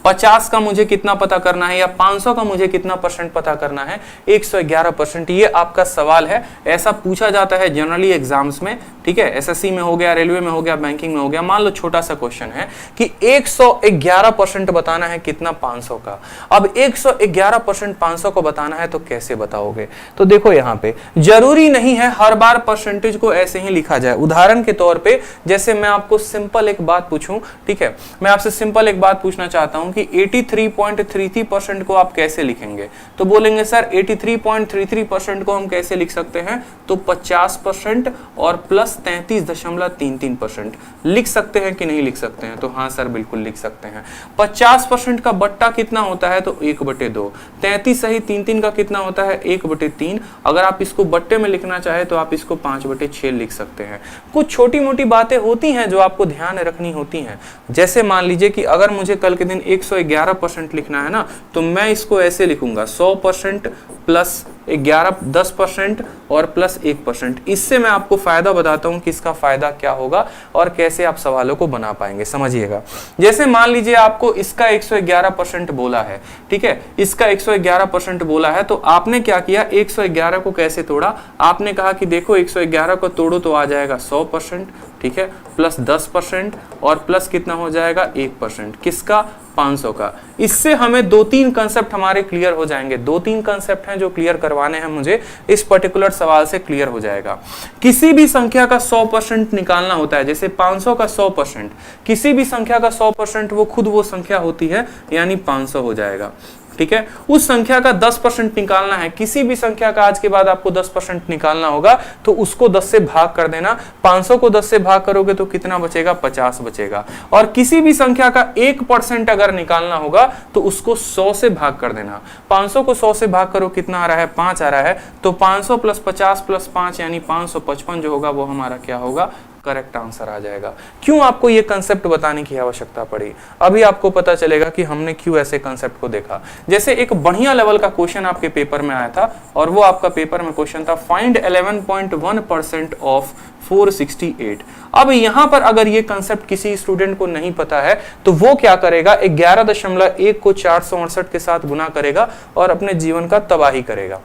50 का मुझे कितना पता करना है, या 500 का मुझे कितना परसेंट पता करना है, 111%। ये आपका सवाल है, ऐसा पूछा जाता है जनरली एग्जाम्स में, ठीक है। एसएससी में हो गया, रेलवे में हो गया, बैंकिंग में हो गया। मान लो छोटा सा क्वेश्चन है कि 111% बताना है कितना, 500 का। अब 111% 500 को बताना है तो कैसे बताओगे? तो देखो यहाँ पे जरूरी नहीं है हर बार परसेंटेज को ऐसे ही लिखा जाए। उदाहरण के तौर पे जैसे मैं आपको सिंपल एक बात पूछूं, ठीक है, मैं आपसे सिंपल एक बात पूछना चाहता हूं कि 83.33% को आप कैसे लिखेंगे? तो बोलेंगे सर 83.33% को हम कैसे लिख सकते हैं? तो 50% और प्लस 33.33% लिख सकते हैं कि नहीं लिख सकते हैं? तो हाँ सर बिल्कुल लिख सकते हैं। 50% का बट्टा कितना होता है? तो 1/2। 33 सही 3 का कितना होता है? 1/3। अगर आप इसको बट्टे में लिखना चाहे तो आप इसको 5/6 लिख सकते हैं। कुछ छोटी मोटी बातें होती हैं जो आपको ध्यान रखनी होती हैं। जैसे मान लीजिए कि अगर मुझे कल के दिन 111% लिखना है ना, तो मैं इसको ऐसे लिखूंगा 100% प्लस 10% और प्लस 1%। इससे मैं आपको फायदा बताता हूं कि इसका फायदा क्या होगा और कैसे आप सवालों को बना पाएंगे, समझिएगा। जैसे मान लीजिए आपको इसका 111% बोला है, ठीक है, इसका 111% बोला है, तो आपने क्या किया, 111 को कैसे तोड़ा? आपने कहा कि देखो 111 को तोड़ो तो आ जाएगा 100%, ठीक है, प्लस 10% और प्लस कितना हो जाएगा 1%। किसका? 500 का। इससे हमें 2-3 कंसेप्ट हमारे क्लियर हो जाएंगे। 2-3 कंसेप्ट हैं जो क्लियर करवाने हैं मुझे, इस पर्टिकुलर सवाल से क्लियर हो जाएगा। किसी भी संख्या का 100% निकालना होता है, जैसे 500 का 100%, किसी भी संख्या का 100% वो खुद वो संख्या होती है, यानी 500 हो जाएगा, ठीक है। उस संख्या का 10% निकालना है, किसी भी संख्या का आज के बाद आपको 10% निकालना होगा, तो उसको 10 से भाग कर देना। 500 को 10 से भाग करोगे तो कितना बचेगा? 50 बचेगा। और किसी भी संख्या का 1% अगर निकालना होगा तो उसको 100 से भाग कर देना। 500 को 100 से भाग करो, कितना आ रहा है? 5 आ रहा है। तो 500 प्लस 50 प्लस 5 यानी 555 जो होगा वो हमारा क्या होगा? करेक्ट आंसर आ जाएगा। क्यों आपको ये कंसेप्ट बताने की आवश्यकता पड़ी? अभी आपको पता चलेगा कि हमने क्यों ऐसे कंसेप्ट को देखा। जैसे एक बढ़िया लेवल का क्वेश्चन आपके पेपर में आया था, और वो आपका पेपर में क्वेश्चन था फाइंड 11.1% ऑफ 468। अब यहां पर अगर ये कंसेप्ट किसी स्टूडेंट को नहीं पता है तो वो क्या करेगा? 11.1 को 468 के साथ गुना करेगा और अपने जीवन का तबाही करेगा।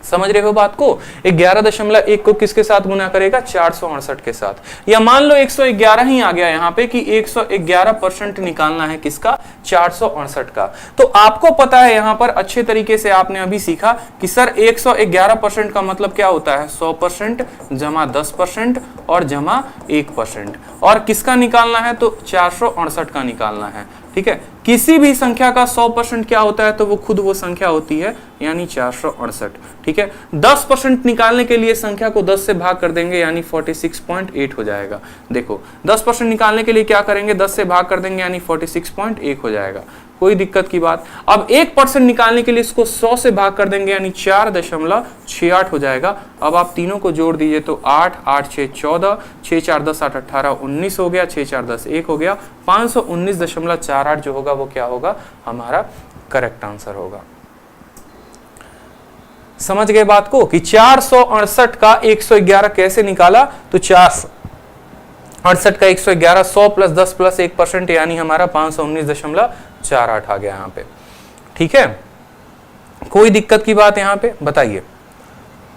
समझ रहे हो बात को? 11.1 को किसके साथ गुना करेगा? 468 के साथ। या मान लो 111 ही आ गया यहाँ पे कि 111% निकालना है किसका? 468 का। तो आपको पता है यहाँ पर अच्छे तरीके से आपने अभी सीखा कि सर 111% का मतलब क्या होता है? 100% जमा 10% और जमा 1%। और किसका निकालना है? तो 468 का निकालना है, ठीक है। किसी भी संख्या का 100% क्या होता है? तो वो खुद वो संख्या होती है, यानी 468, ठीक है। 10% निकालने के लिए संख्या को 10 से भाग कर देंगे, यानी 46.8 हो जाएगा। देखो 10% निकालने के लिए क्या करेंगे? 10 से भाग कर देंगे, यानी 46.1 हो जाएगा। कोई दिक्कत की बात। अब 1% निकालने के लिए इसको 100 से भाग कर देंगे, यानी 4.68 हो जाएगा। अब आप तीनों को जोड़ दीजिए तो 8, 8 6 14, 6 4 10 8 18 19 हो गया, 6 4 10 1 हो गया। 519.48 जो होगा वो क्या होगा? हमारा करेक्ट आंसर होगा। समझ गए बात को कि 468 का 111 कैसे निकाला? तो 468 का 111 100 प्लस 10 प्लस 1% यानी हमारा 519.48 आ गया यहाँ पे, ठीक है। कोई दिक्कत की बात यहाँ पे बताइए?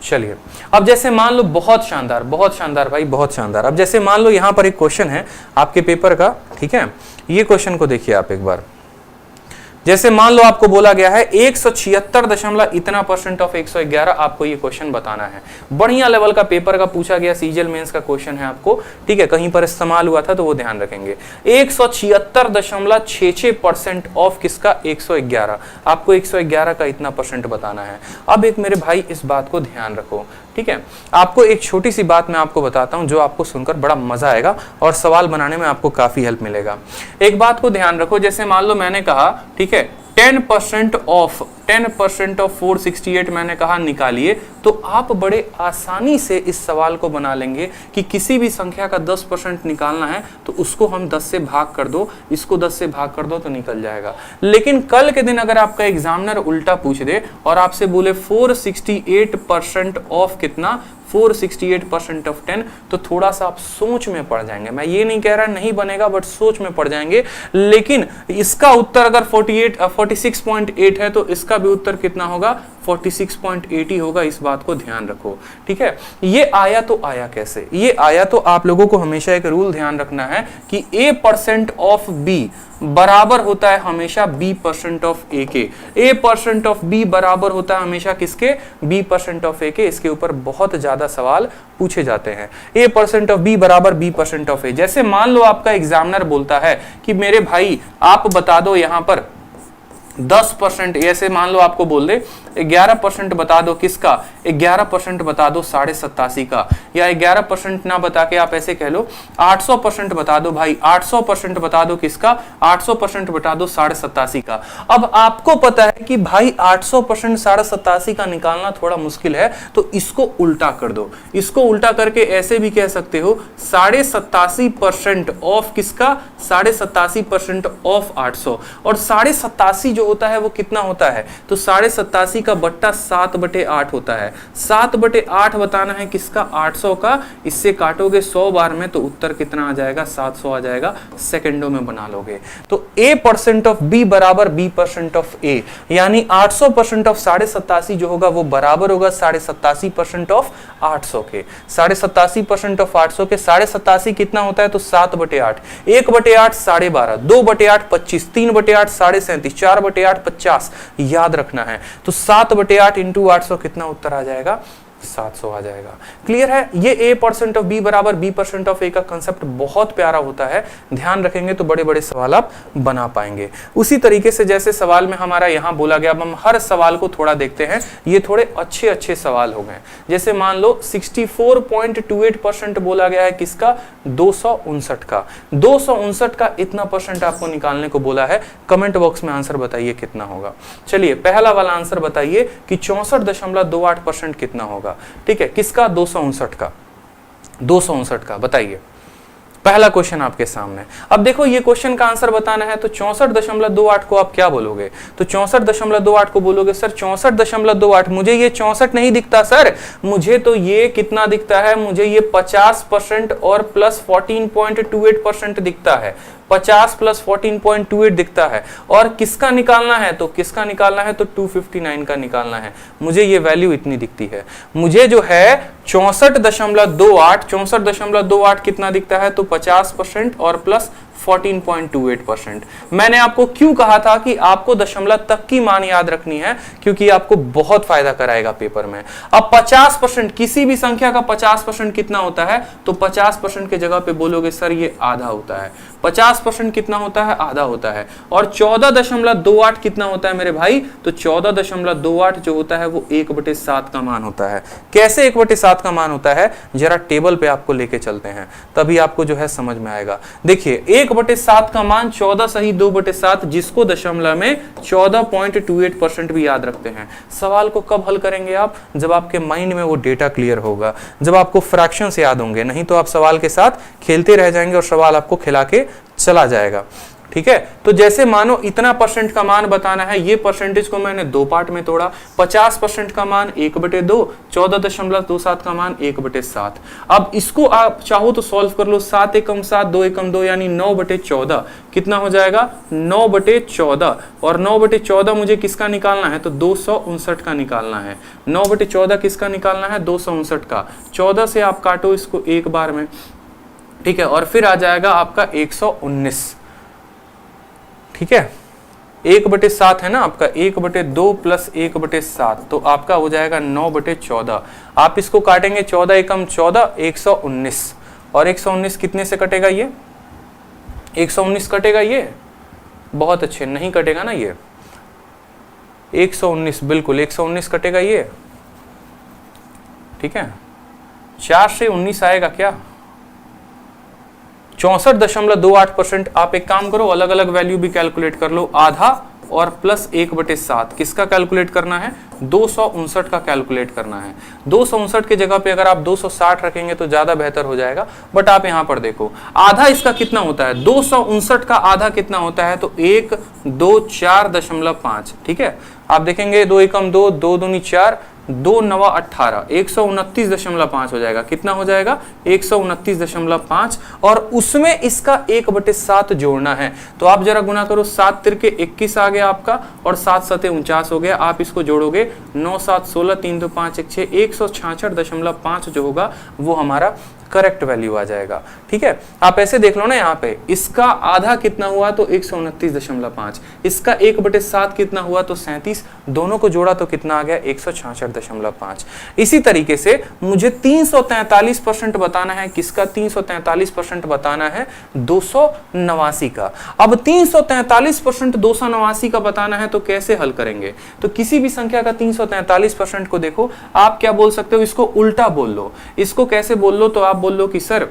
चलिए अब जैसे मान लो, बहुत शानदार भाई, बहुत शानदार। अब जैसे मान लो यहाँ पर एक क्वेश्चन है आपके पेपर का, ठीक है। ये क्वेश्चन को देखिए आप एक बार। जैसे मान लो आपको बोला गया है 176 इतना % ऑफ 111, आपको ये क्वेश्चन बताना है। बढ़िया लेवल का पेपर का पूछा गया, सीजीएल मेंस का क्वेश्चन है आपको, ठीक है। कहीं पर इस्तेमाल हुआ था तो वो ध्यान रखेंगे। 176.66% ऑफ किसका? 111। आपको 111 का इतना % बताना है। अब एक मेरे भाई इस बात को ध्यान रखो, ठीक है। आपको एक छोटी सी बात मैं आपको बताता हूं जो आपको सुनकर बड़ा मजा आएगा और सवाल बनाने में आपको काफी हेल्प मिलेगा। एक बात को ध्यान रखो, जैसे मान लो मैंने कहा, ठीक है, 10% ऑफ 468 मैंने कहा निकालिए, तो आप बड़े आसानी से इस सवाल को बना लेंगे कि किसी भी संख्या का 10% निकालना है तो उसको हम 10 से भाग कर दो, इसको 10 से भाग कर दो तो निकल जाएगा। लेकिन कल के दिन अगर आपका एग्जामिनर उल्टा पूछ दे और आपसे बोले 468% ऑफ कितना, 468% ऑफ 10, तो थोड़ा सा आप सोच में पड़ जाएंगे। मैं ये नहीं कह रहा नहीं बनेगा, बट सोच में पड़ जाएंगे। लेकिन इसका उत्तर अगर 46.8 है तो इसका भी उत्तर कितना होगा, 46.8 ही होगा। इस बात को ध्यान रखो, ठीक है। ये आया तो आया कैसे, ये आया तो आप लोगों को हमेशा एक रूल ध्यान रखना है कि A% ऑफ B बराबर होता है हमेशा B% ऑफ A के। A% ऑफ B बराबर होता है हमेशा किसके, B% ऑफ A के। इसके ऊपर बहुत ज्यादा सवाल पूछे जाते हैं। A% ऑफ B बराबर B% ऑफ A। जैसे मान लो आपका एग्जामिनर बोलता है कि मेरे भाई आप बता दो यहां पर 10%, ऐसे मान लो आपको बोल दे 11% बता दो किसका, 11% बता दो 87.5 का, या 11% ना बता के आप ऐसे कह लो 800% बता दो भाई, 800% बता दो किसका, 800% बता दो 87.5 का। अब आपको पता है कि भाई 800% 87.5 का निकालना थोड़ा मुश्किल है, तो इसको उल्टा कर दो। इसको उल्टा करके ऐसे भी कह सकते हो 87.5% ऑफ किसका, 87.5% ऑफ 800। और 87.5 जो होता है वो कितना होता है, तो 87.5 का बट्टा 7/8 होता है। 7/8 बताना है किसका, 800 का। इससे काटोगे 100 बार में तो उत्तर कितना आ जाएगा, 700 आ जाएगा। सेकंडों में बना लोगे। तो A% ऑफ B बराबर B% ऑफ A, यानी 800% ऑफ 87.5 जो होगा वो बराबर होगा 87.5% ऑफ 800 के। 87.5% ऑफ 800 के 87.5 कितना होता है, तो 7/8, 1/8 12.5, 2/8 25, 3/8 37.5, 4/8 50 याद रखना है। तो 7/8 इंटू 800 कितना उत्तर आ जाएगा, 700 आ जाएगा। क्लियर है। ये A% ऑफ B बराबर B% ऑफ A का कंसेप्ट बहुत प्यारा होता है, ध्यान रखेंगे तो बड़े बड़े सवाल आप बना पाएंगे। उसी तरीके से जैसे सवाल में हमारा यहां बोला गया, अब हम हर सवाल को थोड़ा देखते हैं। ये थोड़े अच्छे अच्छे सवाल हो गए। जैसे मान लो 64.28% बोला गया है किसका, 259 का। 259 का इतना परसेंट आपको निकालने को बोला है। कमेंट बॉक्स में आंसर बताइए कितना होगा। चलिए पहला वाला आंसर बताइए कि 64.28% कितना होगा। ठीक है, किसका, 259 का। 259 का बताइए। पहला क्वेश्चन आपके सामने। अब देखो ये क्वेश्चन का आंसर बताना है तो 64.28 को आप क्या बोलोगे, तो 64.28 को बोलोगे सर 64.28, मुझे ये 64 नहीं दिखता सर, मुझे तो ये कितना दिखता है, मुझे ये 50% और प्लस 14.28% दिखता है। 50 प्लस 14.28 दिखता है। और किसका निकालना है, तो किसका निकालना है, तो 259 का निकालना है। मुझे ये वैल्यू इतनी दिखती है। मुझे जो है 64.28 कितना दिखता है, तो 50% और प्लस 14.28%। मैंने आपको क्यों कहा था कि आपको दशमलव तक की मान याद रखनी है, क्योंकि आपको बहुत फायदा कराएगा पेपर में। अब 50%, किसी भी संख्या का 50% कितना होता है, तो 50% के जगह पे बोलोगे सर ये आधा होता है। 50% कितना होता है, आधा होता है। और 14.28 कितना होता है मेरे भाई, तो 14.28 जो होता है वो 1/7 का मान होता है। कैसे 1/7 का मान होता है, जरा टेबल पे आपको लेके चलते हैं, तभी आपको जो है समझ में आएगा। देखिए 1/7 का मान 14 सही 2/7, जिसको दशमलव में 14.28% भी याद रखते हैं। सवाल को कब हल करेंगे आप, जब आपके माइंड में वो डेटा क्लियर होगा, जब आपको फ्रैक्शंस याद होंगे। नहीं तो आप सवाल के साथ खेलते रह जाएंगे और सवाल आपको खिला के चला जाएगा। ठीक है, तो जैसे मानो इतना परसेंट का मान बताना है, ये परसेंटेज को मैंने दो पार्ट में तोड़ा। 50% का मान 1/2, 14.27 का मान 1/7। अब इसको आप चाहो तो सॉल्व कर लो। 7 एकम 7, 2 एकम 2 यानी 9/14 कितना हो जाएगा, 9/14। और 9/14 मुझे किसका निकालना है, तो 259 का निकालना है। 9/14 किसका निकालना है, 259 का। 14 से आप काटो इसको एक बार में, ठीक है, और फिर आ जाएगा आपका 119। ठीक है, 1/7 है ना आपका, 1/2 प्लस 1/7, तो आपका हो जाएगा 9/14। आप इसको काटेंगे 14 एकम 14, 119। और 119 कितने से कटेगा, ये 119 कटेगा, ये बहुत अच्छे, नहीं कटेगा ना ये 119, बिल्कुल 119 कटेगा ये। ठीक है, 4 से 19 आएगा क्या, 64.28%। आप एक काम करो, अलग अलग वैल्यू भी कैलकुलेट कर लो। आधा और प्लस 1/7 किसका कैलकुलेट करना है? 259 का कैलकुलेट करना है। 259 की जगह पे अगर आप 260 रखेंगे तो ज्यादा बेहतर हो जाएगा, बट आप यहां पर देखो आधा इसका कितना होता है, 259 का आधा कितना होता है, तो 124.5। ठीक है, आप देखेंगे 2 एकम 2, 2 दूनी 4, 2 नवा 18, 129.5 हो जाएगा। कितना हो जाएगा? 129.5, और उसमें इसका 1/7 जोड़ना है। तो आप जरा गुना करो, 7 तिरके 21 आ गया आपका, और 7 सते 49 हो गया। आप इसको जोड़ोगे 9 7 16, 3 2 5 1 6, 166.5 जो होगा वो हमारा करेक्ट वैल्यू आ जाएगा। ठीक है, आप ऐसे देख लो ना, यहाँ पे इसका आधा कितना हुआ तो 129.5, इसका 1/7 कितना हुआ तो 37, दोनों को जोड़ा तो कितना आ गया 166.5। इसी तरीके से मुझे 343% बताना है, किसका 343% बताना है? 289 का। अब 343% 289 का बताना है तो कैसे हल करेंगे? तो किसी भी संख्या का 343% को देखो, आप क्या बोल सकते हो, इसको उल्टा बोल लो। इसको कैसे बोल लो? तो आप बोल लो कि सर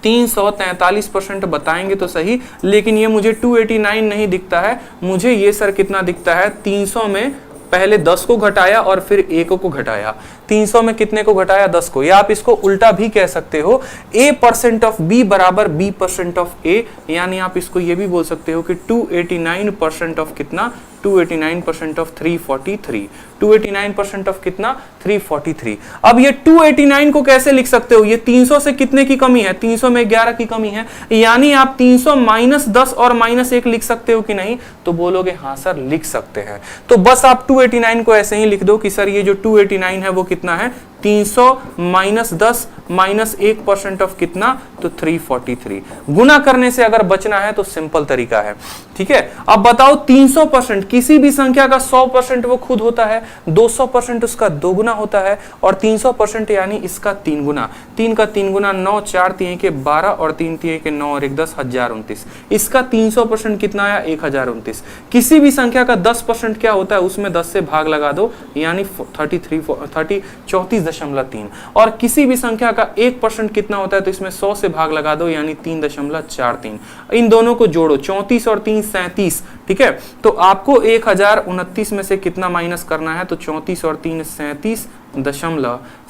343% बताएंगे तो सही, लेकिन ये मुझे 289 नहीं दिखता है, मुझे ये सर कितना दिखता है, 300 में पहले 10 को घटाया और फिर 1 को घटाया। 300 में कितने को घटाया? 10 को। या आप इसको उल्टा भी कह सकते हो, A% ऑफ B बराबर B% ऑफ A, यानी आप इसको ये भी बोल सकते हो कि 289% ऑफ कितना, 289% ऑफ 343, 289% ऑफ कितना, 343। अब ये 289 को कैसे लिख सकते हो? ये 300 से कितने की कमी है? 300 में 11 की कमी है, यानी आप 300 माइनस 10 और माइनस 1 लिख सकते हो कि नहीं? तो बोलोगे हाँ सर लिख सकते हैं। तो बस आप 289 को ऐसे ही लिख दो कि सर ये जो 289 है वो कितना है, 300 माइनस 10 माइनस 1% ऑफ कितना, तो 343। गुना करने से अगर बचना है तो सिंपल तरीका है। ठीक है, अब बताओ 300%, किसी भी संख्या का 100% वो खुद होता है, 200% उसका 2 गुना होता है, और 300% यानी इसका 3 गुना। 3 का 3 गुना 9, 4 3 के 12, और 3 3 के 9 और 1 10, 1029। इसका 300% कितना आया? 1029। किसी भी संख्या का 10% क्या होता है, उसमें 10 से भाग लगा दो, यानी 34.3। और किसी भी संख्या का 1% कितना होता है, तो इसमें 100 से भाग लगा दो, यानी 3.43। इन दोनों को जोड़ो, 34 और 3 37। ठीक है, तो आपको 1029 में से कितना माइनस करना है, तो 34 और 3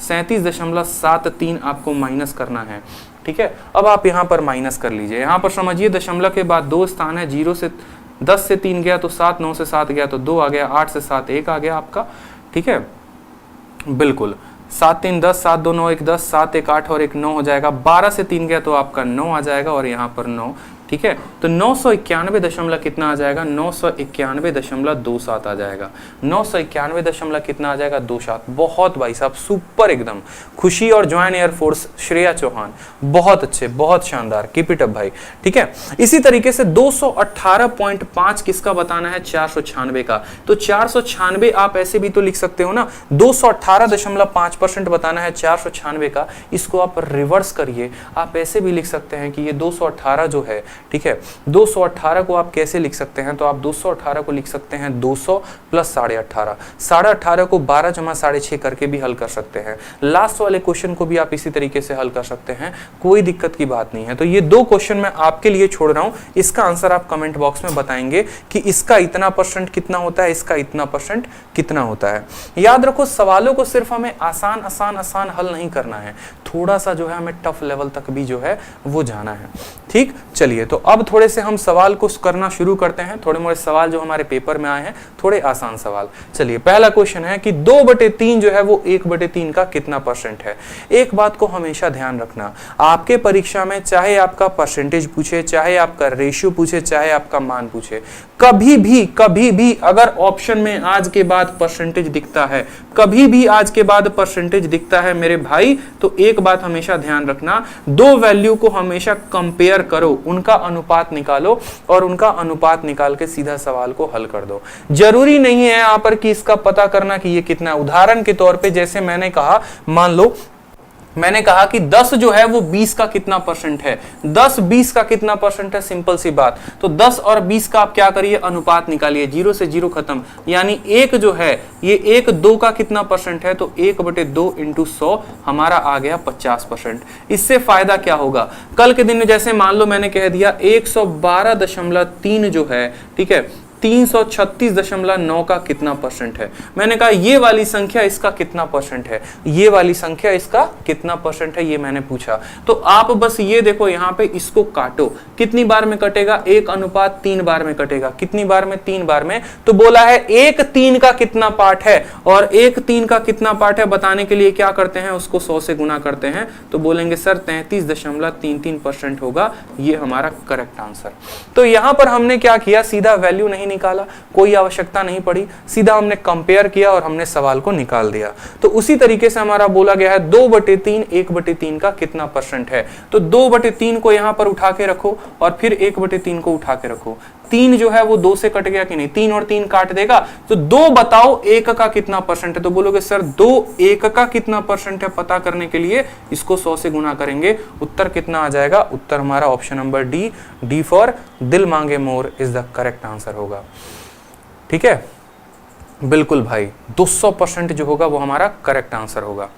37.73 आपको माइनस करना है। ठीक है, अब आप यहां पर माइनस कर लीजिए। यहां पर समझिए दशमलव के बाद 2 स्थान है, 0 से 10 से 3 गया तो 7, 9 से 7 गया तो 2 आ गया, 8 से 7 1 आ गया आपका। ठीक है, बिल्कुल 7 3 10, 7 2 9 1 10, 7 1 8 और 1 9 हो जाएगा। 12 से 3 गया तो आपका 9 आ जाएगा, और यहाँ पर 9। ठीक है, तो 991 दशमलव कितना आ जाएगा, 991.27 आ जाएगा। 991 दशमलव कितना आ जाएगा, 27। बहुत भाई साहब सुपर, एकदम खुशी और ज्वाइन एयरफोर्स श्रेया चौहान, बहुत अच्छे, बहुत शानदार, कीप इट अप भाई। ठीक है, इसी तरीके से 218.5 किसका बताना है, 496 का। तो 496 आप ऐसे भी तो लिख सकते हो ना, 218.5% बताना है 496 का। इसको आप रिवर्स करिए, आप ऐसे भी लिख सकते हैं कि ये 218 जो है, ठीक है, 218 को आप कैसे लिख सकते हैं, तो आप 218 को लिख सकते हैं 200 प्लस 18.5, 18.5 को 12 जमा 6.5 करके भी हल कर सकते हैं। लास्ट वाले क्वेश्चन को भी आप इसी तरीके से हल कर सकते हैं, कोई दिक्कत की बात नहीं है। तो ये 2 क्वेश्चन मैं आपके लिए छोड़ रहा हूं, इसका आंसर आप कमेंट बॉक्स में बताएंगे कि इसका इतना % कितना होता है, इसका इतना % कितना होता है। याद रखो, सवालों को सिर्फ हमें आसान आसान आसान हल नहीं करना है, थोड़ा सा जो है हमें टफ लेवल तक भी जो है वो जाना है। ठीक, चलिए तो अब थोड़े से हम सवाल को करना शुरू करते हैं। थोड़े मोड़े सवाल जो हमारे पेपर में आए हैं, थोड़े आसान सवाल। चलिए, पहला क्वेश्चन है कि 2/3 जो है वो 1/3 का कितना % है। एक बात को हमेशा ध्यान रखना, आपके परीक्षा में चाहे आपका परसेंटेज पूछे, चाहे आपका रेशियो पूछे, चाहे आपका मान पूछे, कभी भी अगर ऑप्शन में आज के बाद परसेंटेज दिखता है, कभी भी आज के बाद परसेंटेज दिखता है मेरे भाई, तो एक बात हमेशा ध्यान रखना, 2 वैल्यू को हमेशा कंपेयर करो, उनका अनुपात निकालो, और उनका अनुपात निकाल के सीधा सवाल को हल कर दो। जरूरी नहीं है यहां पर कि इसका पता करना कि ये कितना। उदाहरण के तौर पे जैसे मैंने कहा, मान लो मैंने कहा कि 10 जो है वो 20 का कितना % है, 10 20 का कितना % है, सिंपल सी बात। तो 10 और 20 का आप क्या करिए, अनुपात निकालिए, 0 से 0 खत्म, यानी 1 जो है ये 1 2 का कितना % है, तो 1/2 × 100 हमारा आ गया 50%। इससे फायदा क्या होगा, कल के दिन में जैसे मान लो मैंने कह दिया 112.3 जो है, ठीक है, 336.9 का कितना परसेंट है। मैंने कहा ये वाली संख्या इसका कितना परसेंट है, ये वाली संख्या इसका कितना परसेंट है, ये मैंने पूछा। तो आप बस ये देखो यहाँ पे इसको काटो, कितनी बार में कटेगा, 1:3 बार में कटेगा। कितनी बार में, 3 बार में। तो बोला है 1/3 का कितना पार्ट है, और 1/3 का कितना पार्ट है बताने के लिए क्या करते हैं, उसको 100 से गुना करते हैं। तो बोलेंगे सर 33.33% होगा, ये हमारा करेक्ट आंसर। तो यहां पर हमने क्या किया, सीधा वैल्यू नहीं निकाला, कोई आवश्यकता नहीं पड़ी, सीधा हमने कंपेयर किया और हमने सवाल को निकाल दिया। तो उसी तरीके से हमारा बोला गया है 2/3 1/3 का कितना परसेंट है। तो 2/3 को यहां पर उठा के रखो और फिर 1/3 को उठा के रखो। 3 जो है वो 2 से कट गया कि नहीं, 3 और 3 काट देगा। तो 2 बताओ 1 का कितना परसेंट है। तो बोलोगे सर 2 1 का कितना परसेंट है, पता करने के लिए इसको 100 से गुना करेंगे। उत्तर कितना आ जाएगा, उत्तर हमारा ऑप्शन नंबर डी फॉर दिल मांगे more is the correct answer होगा। ठीक है, बिल्कुल भाई 200% जो होगा वो हमारा करेक्ट आंसर होगा।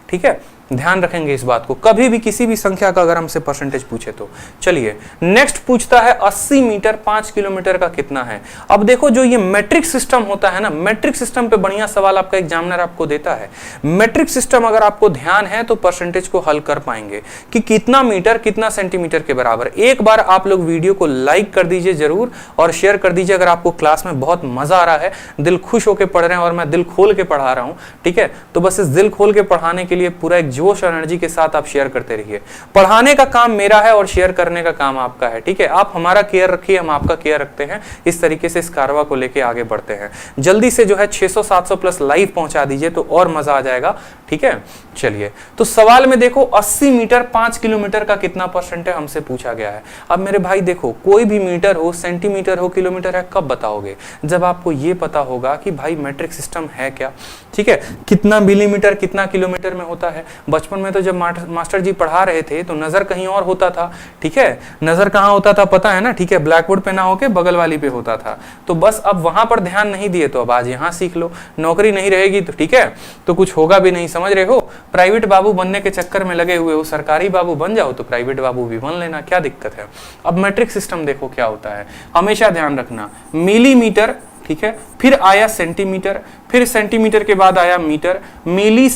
ठीक है, ध्यान रखेंगे इस बात को, कभी भी किसी भी संख्या का अगर हमसे परसेंटेज पूछे तो। चलिए नेक्स्ट पूछता है 80 मीटर 5 किलोमीटर का कितना है। अब देखो जो ये मैट्रिक सिस्टम होता है ना, मैट्रिक सिस्टम पे बढ़िया सवाल आपका एग्जामिनर आपको देता है। मैट्रिक सिस्टम अगर आपको ध्यान है तो परसेंटेज को हल कर पाएंगे कि कितना मीटर कितना सेंटीमीटर के बराबर। एक बार आप लोग वीडियो को लाइक कर दीजिए जरूर और शेयर कर दीजिए अगर आपको क्लास में बहुत मजा आ रहा है, दिल खुश होकर पढ़ रहे हैं और मैं दिल खोल के पढ़ा रहा हूं। ठीक है, तो बस इस दिल खोल के पढ़ाने के लिए पूरा एक जोश और एनर्जी के साथ आप शेयर करते रहिए। पढ़ाने का काम मेरा है और शेयर करने का काम आपका है। ठीक है, आप हमारा केयर रखिए, हम आपका केयर रखते हैं। इस तरीके से इस कारवा को लेके आगे बढ़ते हैं। जल्दी से जो है 600-700 प्लस लाइव पहुंचा दीजिए तो और मजा आ जाएगा। ठीक है, चलिए तो सवाल में देखो 80 मीटर 5 किलोमीटर का कितना परसेंट है हमसे पूछा गया है। अब मेरे भाई देखो कोई भी मीटर हो, सेंटीमीटर हो, किलोमीटर है, कब बताओगे, जब आपको ये पता होगा कि भाई मैट्रिक सिस्टम है क्या। ठीक है, कितना मिलीमीटर कितना किलोमीटर में होता है। बचपन में तो जब मास्टर जी पढ़ा रहे थे तो नजर कहीं और होता था। ठीक है, नजर कहाँ होता था पता है ना। ठीक है, ब्लैक बोर्ड पे ना होके बगल वाली पे होता था। तो बस अब वहां पर ध्यान नहीं दिए तो अब आज यहाँ सीख लो। नौकरी नहीं रहेगी तो ठीक है तो कुछ होगा भी नहीं, समझ रहे हो। प्राइवेट बाबू बनने के चक्कर में लगे हुए हो, सरकारी बाबू बन जाओ तो प्राइवेट बाबू भी बन लेना, क्या दिक्कत है। अब मैट्रिक सिस्टम देखो क्या होता है, हमेशा ध्यान रखना। मिलीमीटर, ठीक है, फिर आया सेंटीमीटर, फिर सेंटीमीटर के बाद आया मीटर, मिली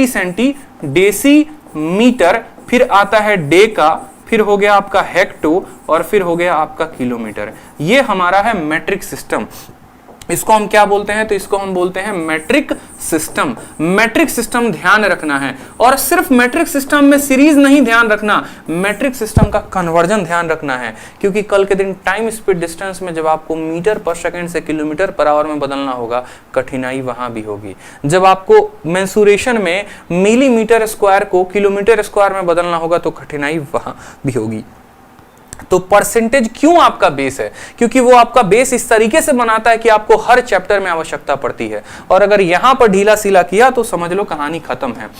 सेंटी डेसी मीटर, फिर आता है डेका, फिर हो गया आपका हेक्टो और फिर हो गया आपका किलोमीटर। ये हमारा है मैट्रिक सिस्टम। इसको हम क्या बोलते हैं, तो इसको हम बोलते हैं मैट्रिक सिस्टम। मैट्रिक सिस्टम ध्यान रखना है, और सिर्फ मैट्रिक सिस्टम में सीरीज नहीं ध्यान रखना, मैट्रिक सिस्टम का कन्वर्जन ध्यान रखना है। क्योंकि कल के दिन टाइम स्पीड डिस्टेंस में जब आपको मीटर पर सेकंड से किलोमीटर पर आवर में बदलना होगा, कठिनाई वहां भी होगी। जब आपको मेंसुरेशन में मिलीमीटर स्क्वायर को किलोमीटर स्क्वायर में बदलना होगा तो कठिनाई वहां भी होगी। तो परसेंटेज क्यों आपका बेस है, क्योंकि वो आपका बेस इस तरीके से बनाता है कि आपको हर चैप्टर में आवश्यकता पड़ती है। और अगर यहां पर ढीला सीला किया तो समझ लो कहानी खत्म है।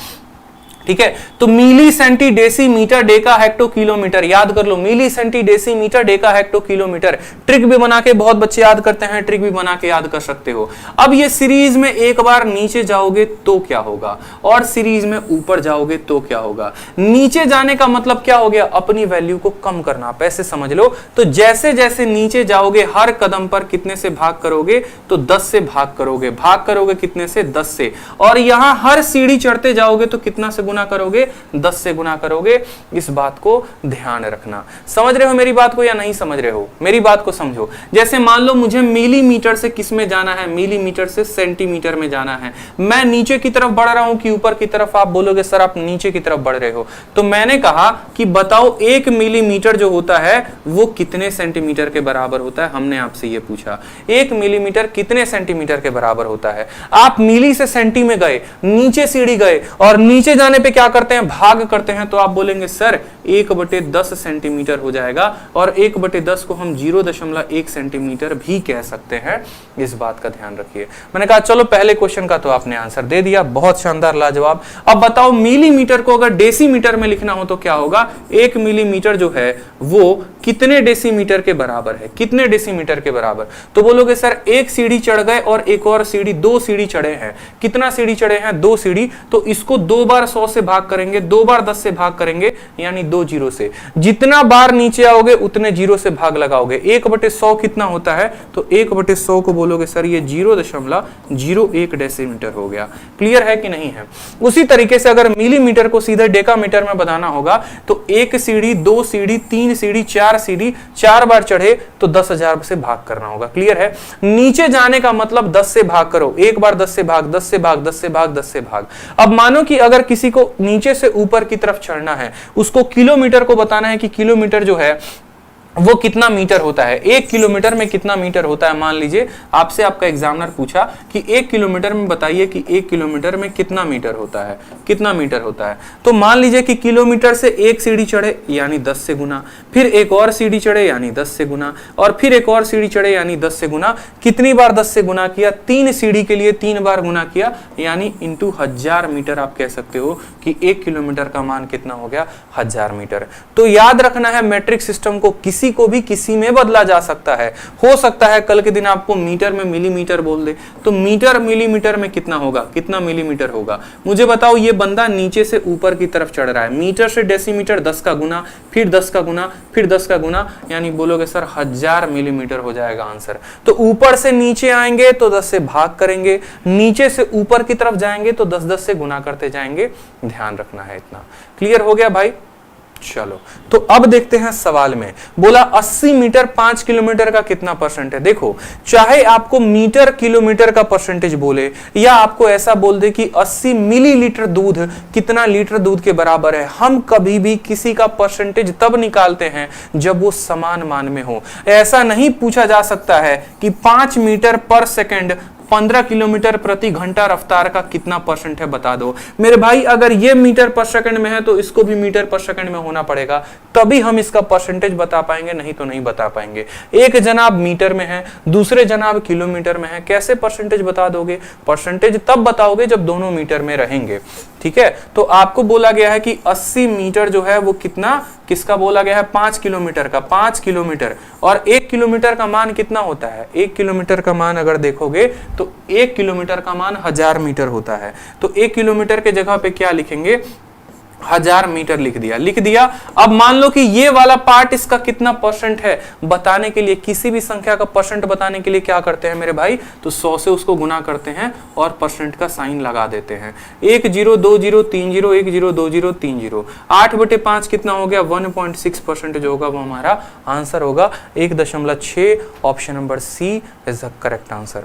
ठीक है, तो milli centi deci metre deca hecto kilometre याद कर लो। Milli centi deci metre deca hecto kilometre. Trick भी बना के बहुत बच्चे याद करते हैं, ट्रिक भी बना के याद कर सकते हो। अब ये सीरीज में एक बार नीचे जाओगे तो क्या होगा, और सीरीज में ऊपर जाओगे तो क्या होगा। नीचे जाने का मतलब क्या हो गया, अपनी वैल्यू को कम करना। पैसे समझ लो, तो जैसे जैसे नीचे जाओगे हर कदम पर कितने से भाग करोगे, तो 10 से भाग करोगे। भाग करोगे कितने से, 10 से। और यहां हर सीढ़ी चढ़ते जाओगे तो कितना से गुना करोगे, 10 से गुना करोगे। इस बात को ध्यान रखना। समझ रहे हो मेरी बात को या नहीं समझ रहे हो, मेरी बात को समझो। जैसे मान लो मुझे मिलीमीटर से किस में जाना है, मिलीमीटर से सेंटीमीटर में जाना है। मैं नीचे की तरफ बढ़ रहा हूं कि ऊपर की तरफ, आप बोलोगे सर आप नीचे की तरफ बढ़ रहे हो। तो मैंने कहा कि बताओ 1 मिलीमीटर जो होता है वो कितने सेंटीमीटर के बराबर होता है। हमने आपसे ये पूछा 1 मिलीमीटर कितने सेंटीमीटर के बराबर होता है। आप मिली से सेंटी में गए, नीचे सीढ़ी गए, और नीचे जाने पे क्या करते हैं, भाग करते हैं। तो आप बोलेंगे सर 1/10 सेंटीमीटर हो जाएगा, और 1/10 को हम 0.1 सेंटीमीटर भी कह सकते हैं। इस बात का ध्यान रखिए। मैंने कहा चलो पहले क्वेश्चन का तो आपने आंसर दे दिया, बहुत शानदार लाजवाब। अब बताओ मिलीमीटर को अगर डेसीमीटर में लिखना हो तो क्या होगा। 1 मिलीमीटर जो है वो कितने डेसीमीटर के बराबर है, कितने डेसीमीटर के बराबर। तो बोलोगे सर एक सीढ़ी चढ़ गए और एक और सीढ़ी, 2 सीढ़ी चढ़े हैं। कितना सीढ़ी चढ़े हैं, 2 सीढ़ी। तो इसको 2 बार 100 से भाग करेंगे, 2 बार 10 से भाग करेंगे, यानी 2 जीरो से। जितना बार नीचे आओगे उतने जीरो से भाग लगाओगे। 1/100 कितना होता है, तो 1/100 को बोलोगे सर ये 0.01 डेसीमीटर हो गया। क्लियर है कि नहीं है? उसी तरीके से अगर मिलीमीटर को सीधे डेकामीटर में बताना होगा तो 1 सीढ़ी, 2 सीढ़ी, 3 सीढ़ी, 4 सीढ़ी, 4 बार चढ़े तो 10,000 से भाग करना होगा। क्लियर है? नीचे जाने का मतलब 10 से भाग करो, एक बार 10 से भाग, 10 से भाग, 10 से भाग, 10 से भाग। अब मानो कि अगर किसी को नीचे से ऊपर की तरफ चढ़ना है, उसको किलोमीटर को बताना है कि किलोमीटर जो है वो कितना मीटर होता है, 1 किलोमीटर में कितना मीटर होता है। मान लीजिए आपसे आपका एग्जामिनर पूछा कि 1 किलोमीटर में बताइए कि 1 किलोमीटर में कितना मीटर होता है, कितना मीटर होता है। तो मान लीजिए कि किलोमीटर से एक सीढ़ी चढ़े यानी 10 से गुना, फिर एक और सीढ़ी चढ़े यानी 10 से गुना, और फिर एक और सीढ़ी चढ़े यानी 10 से गुना। कितनी बार 10 से गुना किया? 3 सीढ़ी के लिए 3 बार गुना किया, यानी इंटू 1000 मीटर। आप कह सकते हो कि 1 किलोमीटर का मान कितना हो गया, 1000 मीटर। तो याद रखना है मैट्रिक सिस्टम को किसी को भी किसी में बदला जा सकता है। हो सकता है कल के दिन आपको मीटर में मिलीमीटर बोल दे, तो मीटर मिलीमीटर में कितना होगा, कितना मिलीमीटर होगा? मुझे बताओ, ये बंदा नीचे से ऊपर की तरफ चढ़ रहा है, मीटर से डेसीमीटर 10 का गुना, फिर 10 का गुना, फिर 10 का गुना, यानी बोलोगे सर 1000 मिलीमीटर हो जाएगा आंसर। तो ऊपर से नीचे आएंगे तो 10 से भाग करेंगे, नीचे से ऊपर की तरफ जाएंगे तो 10-10 से गुना करते जाएंगे। ध्यान रखना है इतना। क्लियर हो गया भाई? चलो, तो अब देखते हैं सवाल में। बोला 80 मीटर 5 किलोमीटर का कितना परसेंट है। देखो, चाहे आपको मीटर किलोमीटर का परसेंटेज बोले या आपको ऐसा बोल दे कि 80 मिलीलीटर दूध कितना लीटर दूध के बराबर है, हम कभी भी किसी का परसेंटेज तब निकालते हैं जब वो समान मान में हो। ऐसा नहीं पूछा जा सकता है कि 5 मीटर पर सेकंड 15 किलोमीटर प्रति घंटा रफ्तार का कितना परसेंट है, बता दो। मेरे भाई, अगर ये मीटर पर सेकंड में है तो इसको भी मीटर पर सेकंड में होना पड़ेगा, तभी हम इसका परसेंटेज बता पाएंगे, नहीं तो नहीं बता पाएंगे। एक जनाब मीटर में है, दूसरे जनाब किलोमीटर में है, कैसे परसेंटेज बता दोगे? परसेंटेज तब बताओगे जब दोनों मीटर में रहेंगे। ठीक है, तो आपको बोला गया है कि 80 मीटर जो है वो कितना, किसका बोला गया है? 5 किलोमीटर का। 5 किलोमीटर, और 1 किलोमीटर का मान कितना होता है? 1 किलोमीटर का मान अगर देखोगे तो 1 किलोमीटर का मान 1000 मीटर होता है। तो 1 किलोमीटर के जगह पे क्या लिखेंगे? 1000 मीटर लिख दिया। अब मान लो कि ये वाला पार्ट इसका कितना परसेंट है बताने के लिए, किसी भी संख्या का परसेंट बताने के लिए क्या करते हैं मेरे भाई? तो 100 से उसको गुना करते हैं और परसेंट का साइन लगा देते हैं। 1 0 2 0 3 0 1 0 2 0 3 0। 8/5 कितना हो गया? 1.6% जो होगा वो हमारा आंसर होगा। 1.6। Option number C is the correct answer.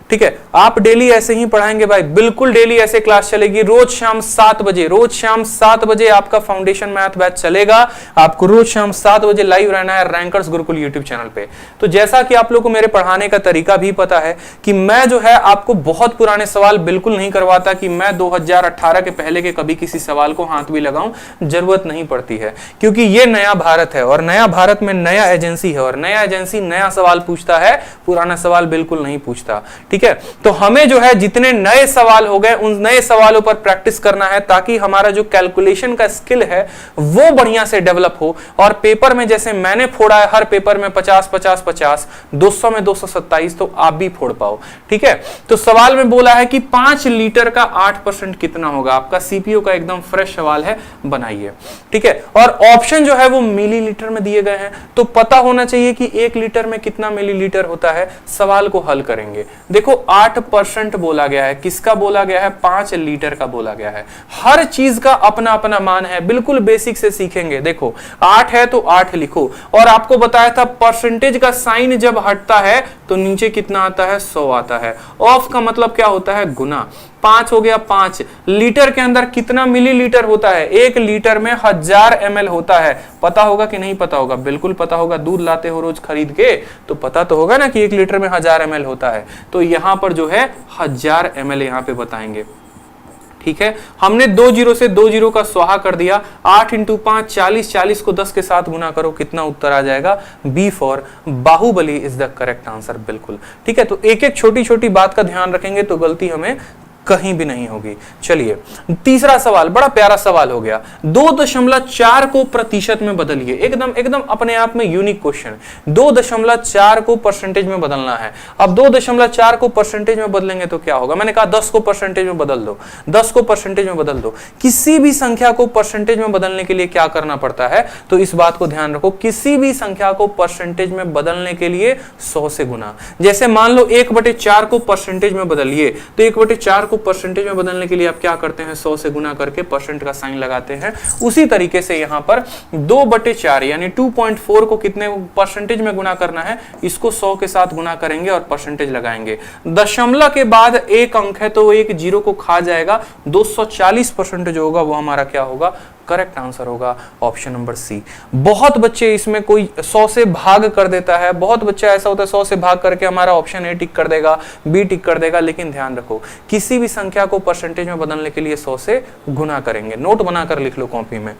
ठीक है, आप डेली ऐसे ही पढ़ाएंगे भाई, बिल्कुल डेली ऐसे क्लास चलेगी। रोज शाम 7 बजे, रोज शाम 7 बजे आपका फाउंडेशन मैथ बैच चलेगा। आपको रोज शाम 7 बजे लाइव रहना है रैंकर्स गुरुकुल यूट्यूब चैनल पे। तो जैसा कि आप लोगों को मेरे पढ़ाने का तरीका भी पता है कि मैं जो है आपको बहुत पुराने सवाल बिल्कुल नहीं करवाता कि मैं 2018 के पहले के कभी किसी सवाल को हाथ भी लगाऊं, जरूरत नहीं पड़ती है, क्योंकि ये नया भारत है और नया भारत में नया एजेंसी है और नया एजेंसी नया सवाल पूछता है, पुराना सवाल बिल्कुल नहीं पूछता। ठीक है, तो हमें जो है जितने नए सवाल हो गए उन नए सवालों पर प्रैक्टिस करना है, ताकि हमारा जो कैलकुलेशन का स्किल है वो बढ़िया से डेवलप हो। और पेपर में जैसे मैंने फोड़ा है, हर पेपर में 50 50 50, 200 में 227, तो आप भी फोड़ पाओ। ठीक है, तो सवाल में बोला है कि 5 लीटर का 8% कितना होगा। आपका सीपीयू का एकदम फ्रेश सवाल है, बनाइए। ठीक है, और ऑप्शन जो है वो मिलीलीटर में दिए गए हैं, तो पता होना चाहिए कि 1 लीटर में कितना मिलीलीटर होता है। सवाल को हल करेंगे। देखो, 8% बोला गया है, किसका बोला गया है? 5 लीटर का बोला गया है। हर चीज का अपना अपना मान है, बिल्कुल बेसिक से सीखेंगे। देखो, 8 है तो 8 लिखो, और आपको बताया था परसेंटेज का साइन जब हटता है तो नीचे कितना आता है? 100 आता है। ऑफ का मतलब क्या होता है? गुना। 5 हो गया 5। लीटर के अंदर कितना मिलीलीटर होता है? 1 लीटर में 1000 ml होता है। पता होगा कि नहीं पता होगा? बिल्कुल पता होगा। दूध लाते हो रोज खरीद के, तो पता तो होगा ना कि 1 लीटर में 1000 ml होता है। तो यहां पर जो है 1000 ml यहां पे बताएंगे। ठीक है, हमने 2 जीरो से 2 जीरो का स्वाहा कर दिया। 8 × 5 40, 40 को 10 के साथ गुना करो, कितना उत्तर आ जाएगा? B for Baahubali is the correct answer. बिल्कुल ठीक है, तो एक एक छोटी छोटी बात का ध्यान रखेंगे तो गलती हमें कहीं भी नहीं होगी। चलिए तीसरा सवाल, बड़ा प्यारा सवाल हो गया, 2.4 को प्रतिशत में बदलिए। एकदम एकदम अपने आप में यूनिक क्वेश्चन। 2.4 को परसेंटेज में बदलना है। अब 2.4 को परसेंटेज में बदलेंगे तो क्या होगा? मैंने कहा 10 को परसेंटेज में बदल दो, 10 को परसेंटेज में बदल दो। किसी भी संख्या को परसेंटेज में बदलने के लिए क्या करना पड़ता है? तो इस बात को ध्यान रखो, किसी भी संख्या को परसेंटेज में बदलने के लिए 100 से गुना। जैसे मान लो 1/4 को परसेंटेज में बदलिए, तो 1/4 को परसेंटेज में बदलने के लिए आप क्या करते हैं? 100 से गुना करके परसेंट का साइन लगाते हैं। उसी तरीके से यहां पर 2/4 यानी 2.4 को कितने परसेंटेज में गुना करना है? इसको 100 के साथ गुना करेंगे और परसेंटेज लगाएंगे। दशमलव के बाद एक अंक है तो एक जीरो को खा जाएगा। 240% जो होगा वो हमारा क्या होगा? करेक्ट आंसर होगा ऑप्शन नंबर सी। बहुत बच्चे इसमें कोई 100 से भाग कर देता है, बहुत बच्चा ऐसा होता है 100 से भाग करके हमारा ऑप्शन ए टिक कर देगा, बी टिक कर देगा। लेकिन ध्यान रखो, किसी भी संख्या को परसेंटेज में बदलने के लिए 100 से गुना करेंगे। नोट बनाकर लिख लो कॉपी में,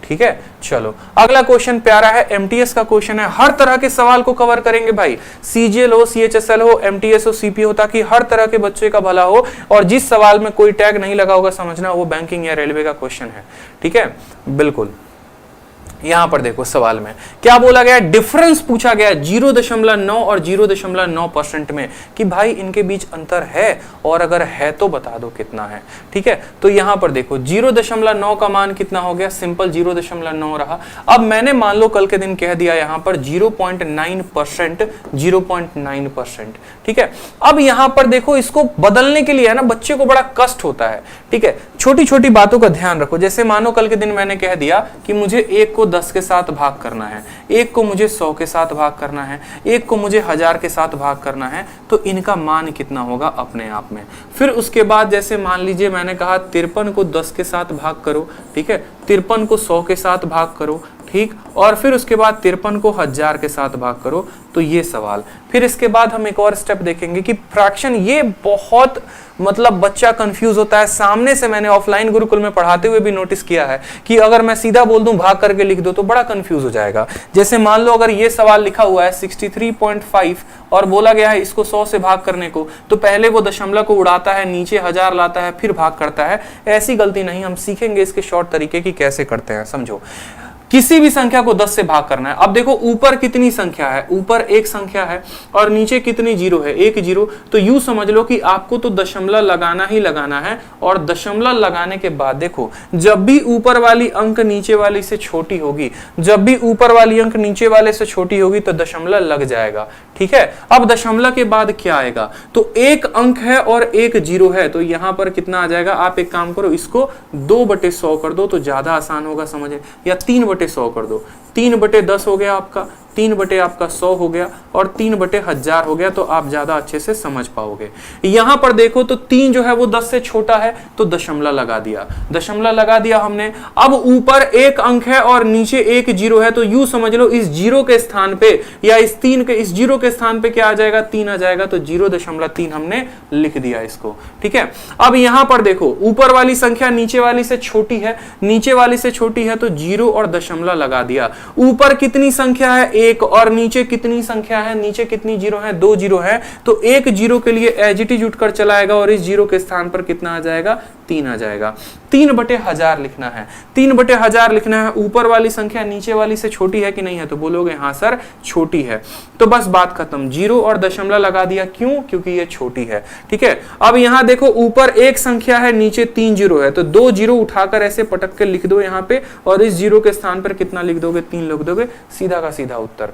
ठीक है। चलो अगला क्वेश्चन प्यारा है, एमटीएस का क्वेश्चन है। हर तरह के सवाल को कवर करेंगे भाई, सीजीएल हो, सीएचएसएल हो, एमटीएस हो, सीपी हो, ताकि हर तरह के बच्चे का भला हो। और जिस सवाल में कोई टैग नहीं लगा होगा समझना वो बैंकिंग या रेलवे का क्वेश्चन है, ठीक है। बिल्कुल यहां पर देखो सवाल में क्या बोला गया, डिफरेंस पूछा गया 0.9 और 0.9% में कि भाई इनके बीच अंतर है, और अगर है तो बता दो कितना है, ठीक है। तो यहां पर देखो 0.9 का मान कितना हो गया? सिंपल 0.9 रहा। अब मैंने मान लो कल के दिन कह दिया यहां पर 0.9%, 0.9%, ठीक है। अब यहां पर देखो इसको बदलने के लिए है ना बच्चे को बड़ा कष्ट होता है, ठीक है। छोटी छोटी बातों का ध्यान रखो। जैसे मानो कल के दिन मैंने कह दिया कि मुझे 1 को 10 के साथ भाग करना है, 1 को मुझे 100 के साथ भाग करना है, 1 को मुझे 1000 के साथ भाग करना है, तो इनका मान कितना होगा अपने आप में। फिर उसके बाद जैसे मान लीजिए मैंने कहा 53 को 10 के साथ भाग करो, ठीक है, 53 को 100 के साथ भाग करो, ठीक, और फिर उसके बाद 53 को 1000 के साथ भाग करो। तो ये सवाल, फिर इसके बाद हम एक और स्टेप देखेंगे कि फ्रैक्शन, ये बहुत मतलब बच्चा कंफ्यूज होता है। सामने से मैंने ऑफलाइन गुरुकुल में पढ़ाते हुए भी नोटिस किया है कि अगर मैं सीधा बोल दूं भाग करके लिख दो तो बड़ा कंफ्यूज हो जाएगा। जैसे मान लो अगर ये सवाल लिखा हुआ है 63.5 और बोला गया है इसको 100 से भाग करने को, तो पहले वो दशमलव को उड़ाता है, नीचे 1000 लाता है, फिर भाग करता है। ऐसी गलती नहीं, हम सीखेंगे इसके शॉर्ट तरीके की कैसे करते हैं। समझो, किसी भी संख्या को 10 से भाग करना है। अब देखो ऊपर कितनी संख्या है, ऊपर एक संख्या है और नीचे कितनी जीरो है, एक जीरो। तो यूं समझ लो कि आपको तो दशमलव लगाना ही लगाना है, और दशमलव लगाने के बाद देखो जब भी ऊपर वाली अंक नीचे वाली से छोटी होगी, जब भी ऊपर वाली अंक नीचे वाले से छोटी होगी तो दशमलव लग जाएगा, ठीक है। अब दशमलव के बाद क्या आएगा? तो एक अंक है और एक जीरो है, तो यहां पर कितना आ जाएगा? आप एक काम करो, इसको 2/100 कर दो तो ज्यादा आसान होगा समझे, या 3/100 कर दो। 3/10 हो गया आपका, 3/100 हो गया, और 3/1000 हो गया, तो आप ज्यादा अच्छे से समझ पाओगे। यहां पर देखो तो 3 जो है वो 10 से छोटा है, तो दशमलव लगा दिया, दशमलव लगा दिया हमने। अब ऊपर एक अंक है और नीचे एक जीरो है, तो यूं समझ लो इस जीरो के स्थान पे या इस 3 के, इस जीरो के स्थान पे क्या आ जाएगा? 3 आ जाएगा, तो 0.3 हमने लिख दिया इसको, ठीक है। अब यहां पर देखो ऊपर वाली संख्या नीचे वाली से छोटी है, नीचे वाली से छोटी है, तो जीरो और दशमलव लगा दिया। ऊपर कितनी संख्या है? एक, और नीचे कितनी संख्या है? नीचे कितनी जीरो है? 2 जीरो है, तो एक जीरो के लिए एज इट इज उठकर चला आएगा, और इस जीरो के स्थान पर कितना आ जाएगा? 3 आ जाएगा। 3/1000 लिखना है, 3/1000 लिखना है। ऊपर वाली संख्या नीचे वाली से छोटी है कि नहीं है? तो बोलोगे हाँ सर छोटी है, तो बस बात खत्म। जीरो और दशमलव लगा दिया, क्यों? क्योंकि ये छोटी है, ठीक है। अब यहां देखो ऊपर एक संख्या है, नीचे 3 जीरो है, तो 2 जीरो उठाकर ऐसे पटक के लिख दो यहां पे, और इस जीरो के स्थान पर कितना लिख दोगे? 3 लिख दोगे, सीधा का सीधा उत्तर,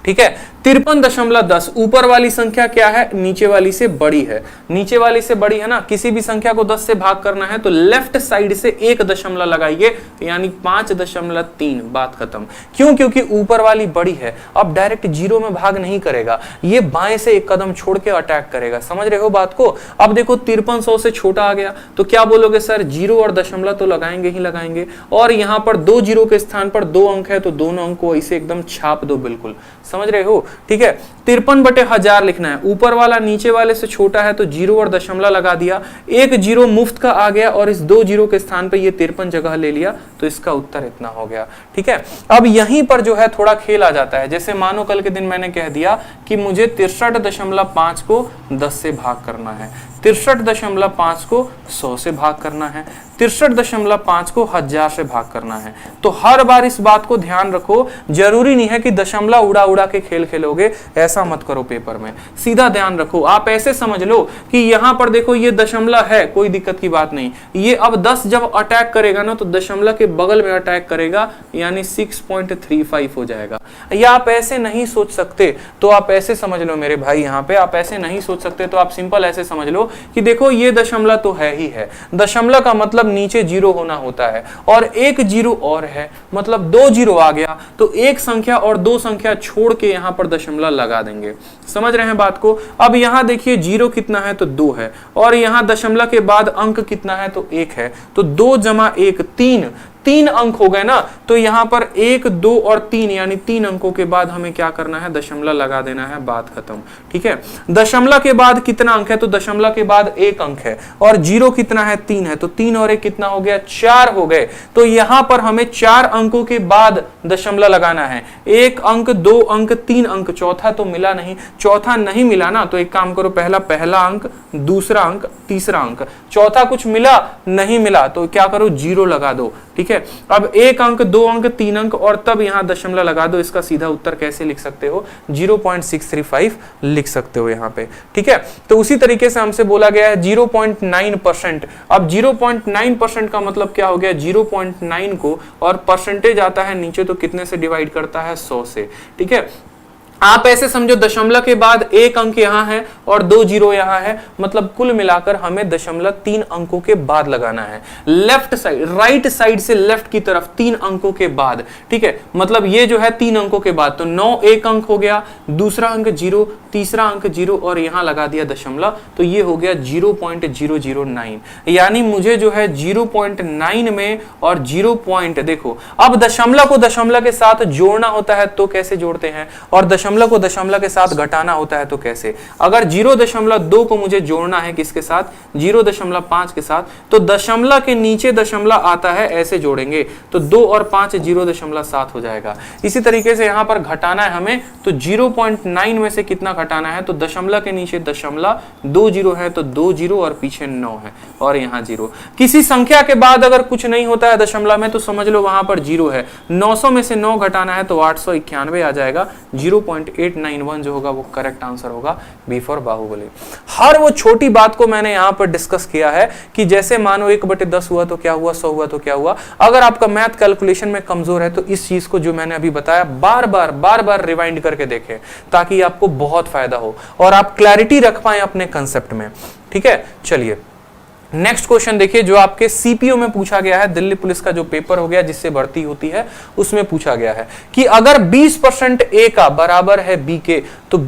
ठीक है। 53.10 ऊपर वाली संख्या क्या है? नीचे वाली से बड़ी है, नीचे वाली से बड़ी है ना। किसी भी संख्या को 10 से भाग करना है तो लेफ्ट साइड से एक दशमलव लगाइए, यानी 5.3, बात खत्म। क्यों? क्योंकि ऊपर वाली बड़ी है। अब डायरेक्ट जीरो में भाग नहीं करेगा, ये बाएं से एक कदम छोड़ के अटैक करेगा। समझ रहे हो बात को? अब देखो 5300 से छोटा आ गया, तो क्या बोलोगे? सर जीरो और दशमलव तो लगाएंगे ही लगाएंगे, और यहां पर 2 जीरो के स्थान पर 2 अंक है, तो दोनों अंक को इसे एकदम छाप दो, बिल्कुल समझ रहे हो, ठीक है। 53/1000 लिखना है, ऊपर वाला नीचे वाले से छोटा है, तो जीरो और दशमलव लगा दिया, एक जीरो मुफ्त का आ गया, और इस 2 जीरो के स्थान पे ये 53 जगह ले लिया, तो इसका उत्तर इतना हो गया, ठीक है। अब यहीं पर जो है थोड़ा खेल आ जाता है। जैसे मानो कल के दिन मैंने कह दिया कि मुझे 63.5 को 10 से भाग करना है, 63.5 को 100 से भाग करना है, 63.5 को 1000 से भाग करना है। तो हर बार इस बात को ध्यान रखो, जरूरी नहीं है कि दशमलव उड़ा उड़ा के खेल खेलोगे, ऐसा मत करो पेपर में। सीधा ध्यान रखो, आप ऐसे समझ लो कि यहां पर देखो ये दशमलव है, कोई दिक्कत की बात नहीं। ये अब 10 जब अटैक करेगा ना तो दशमलव के बगल में अटैक करेगा, यानी 6.35 हो जाएगा। या आप ऐसे नहीं सोच सकते तो आप ऐसे समझ लो मेरे भाई, यहाँ पे आप ऐसे नहीं सोच सकते तो आप सिंपल ऐसे समझ लो कि देखो ये दशमलव तो है ही है, दशमलव का मतलब नीचे जीरो होना होता है, और एक जीरो और है, मतलब 2 जीरो आ गया, तो एक संख्या और 2 संख्या छोड़ के यहां पर दशमलव लगा देंगे। समझ रहे हैं बात को? अब यहां देखिए जीरो कितना है तो 2 है, और यहां दशमलव के बाद अंक कितना है तो 1 है, तो 2 जमा 1 3 अंक हो गए ना। तो यहां पर 1 2 और 3 यानी 3 अंकों के बाद हमें क्या करना है, दशमलव लगा देना है, बात खत्म। ठीक है, दशमलव के बाद कितना अंक है तो दशमलव के बाद 1 अंक है, और जीरो कितना है 3 है, तो 3 और 1 कितना हो गया, 4 हो गए। तो यहां पर हमें 4 अंकों के बाद दशमलव लगाना है, 1 अंक 2 अंक 3 अंक, चौथा तो मिला नहीं, चौथा नहीं मिला ना, तो एक काम करो, पहला अंक, दूसरा अंक, तीसरा अंक, चौथा कुछ मिला नहीं मिला तो क्या करो, जीरो लगा दो। ठीक है, अब 1 अंक 2 अंक 3 अंक और तब यहां दशमलव लगा दो। इसका सीधा उत्तर कैसे लिख सकते हो, 0.635 लिख सकते हो यहां पे। ठीक है, तो उसी तरीके से हमसे बोला गया है 0.9%। अब 0.9% का मतलब क्या हो गया, 0.9 को और परसेंटेज आता है नीचे तो कितने से डिवाइड करता है, 100 से। ठीक है, आप ऐसे समझो दशमलव के बाद 1 अंक यहां है और 2 जीरो यहां है, मतलब कुल मिलाकर हमें दशमलव 3 अंकों के बाद लगाना है, लेफ्ट साइड, राइट साइड से लेफ्ट की तरफ 3 अंकों के बाद। ठीक है, मतलब ये जो है 3 अंकों के बाद, तो 9 1 अंक हो गया, दूसरा अंक 0, तीसरा अंक 0 और यहां लगा दिया दशमलव, तो ये हो गया 0.009। यानी मुझे जो है 0.9 में और 0. देखो अब दशमलव को दशमलव के साथ जोड़ना होता है तो कैसे जोड़ते हैं, और दशमलव को दशमलव के साथ घटाना होता है तो कैसे। अगर 0.2 को मुझे जोड़ना है किसके साथ, 0.5 के साथ, तो दशमलव के नीचे दशमलव आता है, ऐसे जोड़ेंगे तो 2 और 5 0.7 हो जाएगा। इसी तरीके से यहां पर घटाना है हमें, तो 0.9 में से कितना घटाना है, तो दशमलव के नीचे दशमलव, 2 जीरो है तो 2 जीरो और पीछे 9 है और यहां 0। किसी संख्या के बाद अगर कुछ नहीं होता है दशमलव में तो समझ लो वहां पर 0 है। 900 में से 9 घटाना है तो 891 आ जाएगा। 0.891 जो होगा वो करेक्ट आंसर होगा, बी फॉर बाहुबली। हर वो छोटी बात को मैंने यहां पर डिस्कस किया है कि जैसे मानो 1/10 हुआ तो क्या हुआ, 100 हुआ तो क्या हुआ। अगर आपका मैथ कैलकुलेशन में कमजोर है तो इस चीज को जो मैंने अभी बताया बार बार रिवाइंड करके देखें, ताकि आपको बहुत फायदा हो और आप क्लैरिटी रख पाए अपने कंसेप्ट में। ठीक है, चलिए नेक्स्ट क्वेश्चन देखिए, जो आपके सीपीओ में पूछा गया है, दिल्ली पुलिस का जो पेपर हो गया जिससे भर्ती होती है उसमें पूछा गया है कि अगर 20% ए का बराबर है बी के, तो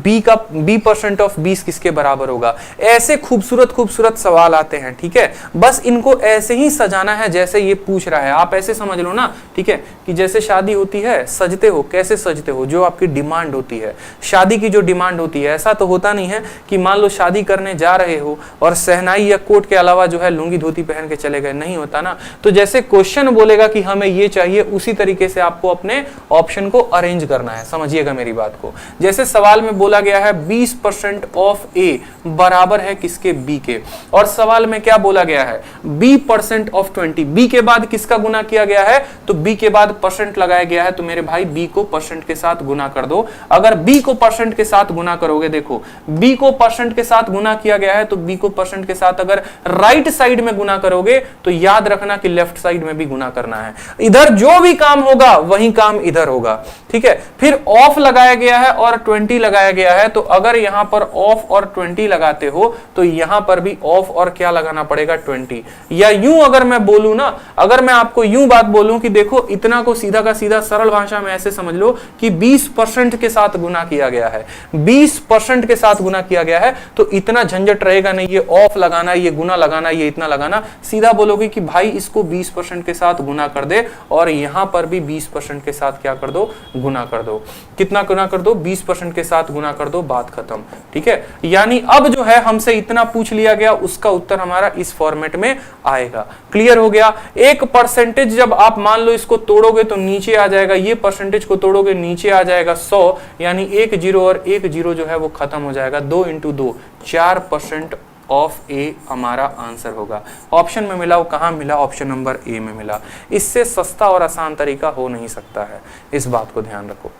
B% ऑफ 20 किसके बराबर होगा। ऐसे खूबसूरत सवाल आते हैं। ठीक है, बस इनको ऐसे ही सजाना है जैसे ये पूछ रहा है, आप ऐसे समझ लो ना। ठीक है, कि जैसे शादी होती है, सजते हो, कैसे सजते हो, जो आपकी डिमांड होती है, शादी की जो डिमांड होती है। ऐसा तो होता नहीं है कि मान लो शादी करने जा रहे हो और सहनाई या कोट के अलावा जो है लुंगी धोती पहन के चले गए, नहीं होता ना। तो जैसे क्वेश्चन बोलेगा कि हमें ये चाहिए, उसी तरीके से आपको अपने ऑप्शन को अरेंज करना है। समझिएगा मेरी बात को। जैसे सवाल में बोला गया है 20% ऑफ ए बराबर है किसके, बी के, और सवाल में क्या बोला गया है, B% ऑफ 20। बी के बाद किसका गुना किया गया है, तो बी के बाद परसेंट लगाया गया है, तो मेरे भाई बी को परसेंट के साथ गुना कर दो। अगर बी को परसेंट के साथ गुना करोगे, देखो बी को परसेंट के साथ गुना किया गया है, तो बी को परसेंट के साथ अगर राइट साइड में गुना करोगे तो याद रखना कि लेफ्ट साइड में भी गुना करना है। इधर जो भी काम होगा वही काम इधर होगा। ठीक है, फिर ऑफ लगाया गया है और 20 लगाया गया है, तो अगर यहां पर ऑफ और 20 लगाते हो तो यहां पर भी ऑफ और क्या लगाना पड़ेगा, 20। या यूं अगर मैं बोलूं ना, अगर मैं आपको यूं बात बोलूं कि देखो इतना को सीधा का सीधा सरल भाषा में ऐसे समझ लो कि 20% के साथ गुना किया गया है, 20% के साथ गुना किया गया है, तो इतना झंझट रहेगा नहीं, ये ऑफ लगाना, ये गुना लगाना, ये इतना लगाना। सीधा बोलोगे कि भाई इसको 20% के साथ गुना कर दे और यहां पर भी 20% के साथ क्या कर दो, गुना कर दो। कितना गुना कर दो, 20% के साथ गुना कर दो, बात खत्म। ठीक है, यानी अब जो है हमसे इतना पूछ लिया गया, उसका उत्तर हमारा इस फॉर्मेट में आएगा। क्लियर हो गया। एक परसेंटेज जब आप मान लो इसको तोड़ोगे तो नीचे आ जाएगा, ये परसेंटेज को तोड़ोगे नीचे आ जाएगा 100, यानी 1 जीरो और 1 जीरो जो है वो खत्म हो जाएगा। 2 × 2 4% ऑफ ए हमारा आंसर होगा। ऑप्शन में मिला, वो कहाँ मिला? ऑप्शन नंबर ए में मिला। इससे सस्ता और आसान तरीका हो नहीं सकता है, इस बात को ध्यान रखो।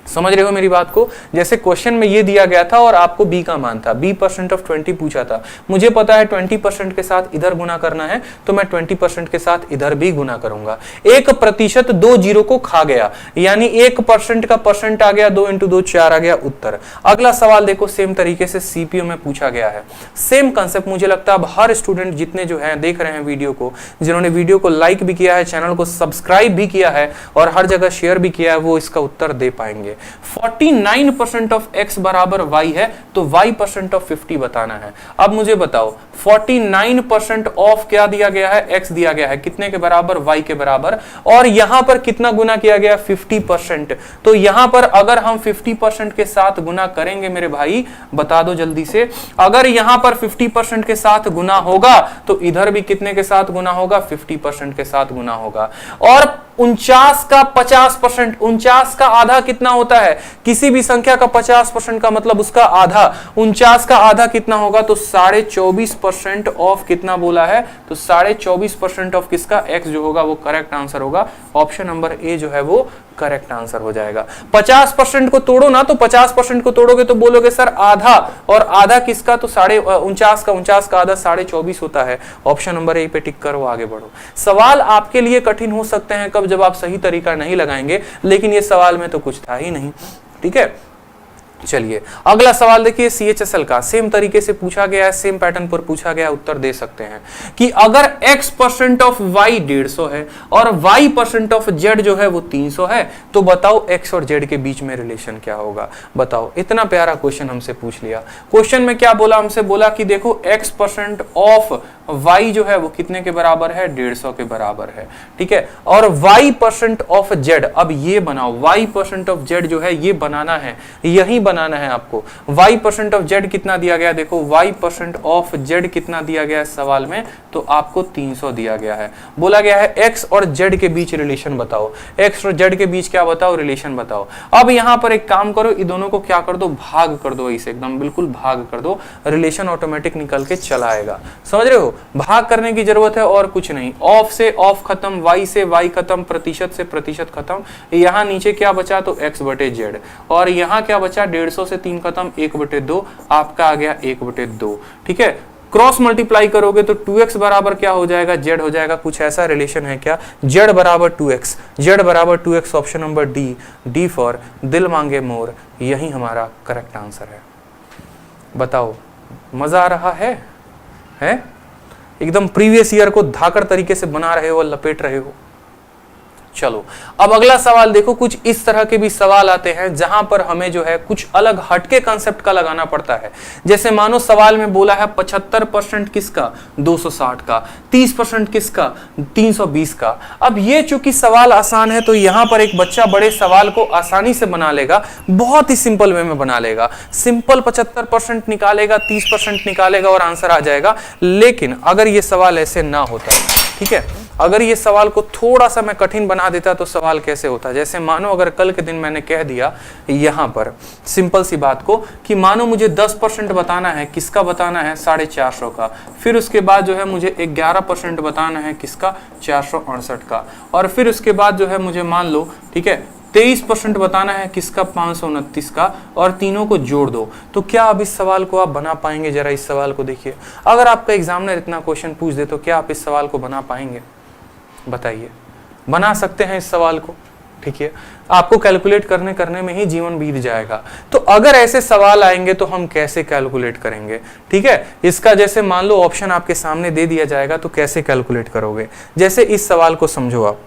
समझ रहे हो मेरी बात को? जैसे क्वेश्चन में ये दिया गया था और आपको बी का मान था, b% ऑफ 20 पूछा था, मुझे पता है 20% के साथ इधर गुना करना है, तो मैं 20% के साथ इधर भी गुना करूंगा। 1% 2 जीरो को खा गया, यानी 1% का परसेंट आ गया, 2 × 2 4 आ गया उत्तर। अगला सवाल देखो, सेम तरीके से सीपीयू में पूछा गया है, सेम कंसेप्ट। मुझे लगता है अब हर स्टूडेंट जितने जो है देख रहे हैं वीडियो को, जिन्होंने वीडियो को लाइक भी किया है, चैनल को सब्सक्राइब भी किया है और हर जगह शेयर भी किया है, वो इसका उत्तर दे पाएंगे। 49% ऑफ x बराबर y है, तो y% ऑफ 50 बताना है। अब मुझे बताओ 49% ऑफ क्या दिया गया है? x दिया गया है, कितने के बराबर? y के बराबर। और यहां पर कितना गुना किया गया? 50%। तो यहां पर अगर हम 50% के साथ गुना करेंगे मेरे भाई, बता दो जल्दी से, अगर यहां पर 50% के साथ गुना होगा तो इधर भी कितने के साथ गुना होगा? 50% के साथ गुना होगा। और 49 का 50%, 49 का आधा कितना होता है? किसी भी संख्या का 50% का मतलब उसका आधा। 49 का आधा कितना होगा? तो 24.5% ऑफ कितना बोला है? तो 24.5% ऑफ किसका? x जो होगा वो करेक्ट आंसर होगा। ऑप्शन नंबर ए जो है वो करेक्ट आंसर हो जाएगा। 50% को तोड़ो ना, तो 50% को तोड़ोगे तो बोलोगे सर आधा, और आधा किसका? तो 49 का आधा 24.5 होता है। ऑप्शन नंबर ए पे टिक करो, आगे बढ़ो। सवाल आपके लिए कठिन हो सकते हैं कब? जब आप सही तरीका नहीं लगाएंगे, लेकिन ये सवाल में तो कुछ था ही नहीं। ठीक है, चलिए अगला सवाल देखिए, CHSL का सेम तरीके से पूछा गया है, सेम पैटर्न पर पूछा गया, उत्तर दे सकते हैं कि अगर x% ऑफ y 150 है और y% ऑफ z जो है वो 300 है, तो बताओ x और z के बीच में रिलेशन क्या होगा? बताओ, इतना प्यारा क्वेश्चन हमसे पूछ लिया। क्वेश्चन में क्या बोला? हमसे बोला कि देखो x% ऑफ y जो है वो कितने के बराबर है? 150 के बराबर है। ठीक है, और y% ऑफ z, अब ये बनाओ, y% ऑफ z जो है ये बनाना है, यही बनाना है आपको। y% ऑफ z कितना दिया गया? देखो y% ऑफ z कितना दिया गया है सवाल में? तो आपको 300 दिया गया है। बोला गया है x और z के बीच रिलेशन बताओ, x और z के बीच क्या बताओ? रिलेशन बताओ। अब यहां पर एक काम करो, इन दोनों को क्या कर दो? भाग कर दो, इसे एकदम बिल्कुल भाग कर दो, रिलेशन ऑटोमेटिक निकल के चला आएगा। समझ रहे हो? भाग करने की जरूरत है और कुछ नहीं। ऑफ से ऑफ खत्म, y से y खत्म, प्रतिशत से प्रतिशत खत्म। यहां नीचे क्या बचा? तो x/z। और यहां क्या बचा? 150 से 3 खत्म, 1/2 आपका आ गया 1/2। ठीक है, क्रॉस मल्टीप्लाई करोगे तो 2x बराबर क्या हो जाएगा? z हो जाएगा। कुछ ऐसा रिलेशन है क्या? z बराबर 2x, z बराबर 2x। Option number D for दिल मांगे मोर, यही हमारा करेक्ट आंसर है। बताओ, मजा आ रहा है? एकदम प्रीवियस ईयर को धाकड़ तरीके से बना रहे हो, लपेट रहे हो। चलो अब अगला सवाल देखो, कुछ इस तरह के भी सवाल आते हैं जहां पर हमें जो है कुछ अलग हटके कंसेप्ट का लगाना पड़ता है। जैसे मानो सवाल में बोला है 75% किसका? 260 का। 30% किसका? 320 का। अब ये चूंकि सवाल आसान है तो यहां पर एक बच्चा बड़े सवाल को आसानी से बना लेगा, बहुत ही सिंपल वे में बना लेगा। सिंपल 75% निकालेगा, 30% निकालेगा और आंसर आ जाएगा। लेकिन अगर ये सवाल ऐसे ना होता, ठीक है, अगर ये सवाल को थोड़ा सा मैं कठिन बना देता तो सवाल कैसे होता? जैसे मानो अगर कल के दिन मैंने कह दिया यहां पर सिंपल सी बात को कि मानो मुझे 10% बताना है, किसका बताना है? 450 का। फिर उसके बाद जो है मुझे 11% बताना है, किसका? 468 का। और फिर उसके बाद जो है मुझे मान लो, ठीक है, 23% बताना है, किसका? 529 का। और तीनों को जोड़ दो। तो क्या अब इस सवाल को आप बना पाएंगे? जरा इस सवाल को देखिए। अगर आपका एग्जामिनर इतना क्वेश्चन पूछ दे तो क्या आप इस सवाल को बना पाएंगे? बताइए। बना सकते हैं इस सवाल को? ठीक है, आपको कैलकुलेट करने में ही जीवन बीत जाएगा। तो अगर ऐसे सवाल आएंगे तो हम कैसे कैलकुलेट करेंगे? ठीक है, इसका जैसे मान लो ऑप्शन आपके सामने दे दिया जाएगा तो कैसे कैलकुलेट करोगे? जैसे इस सवाल को समझो आप,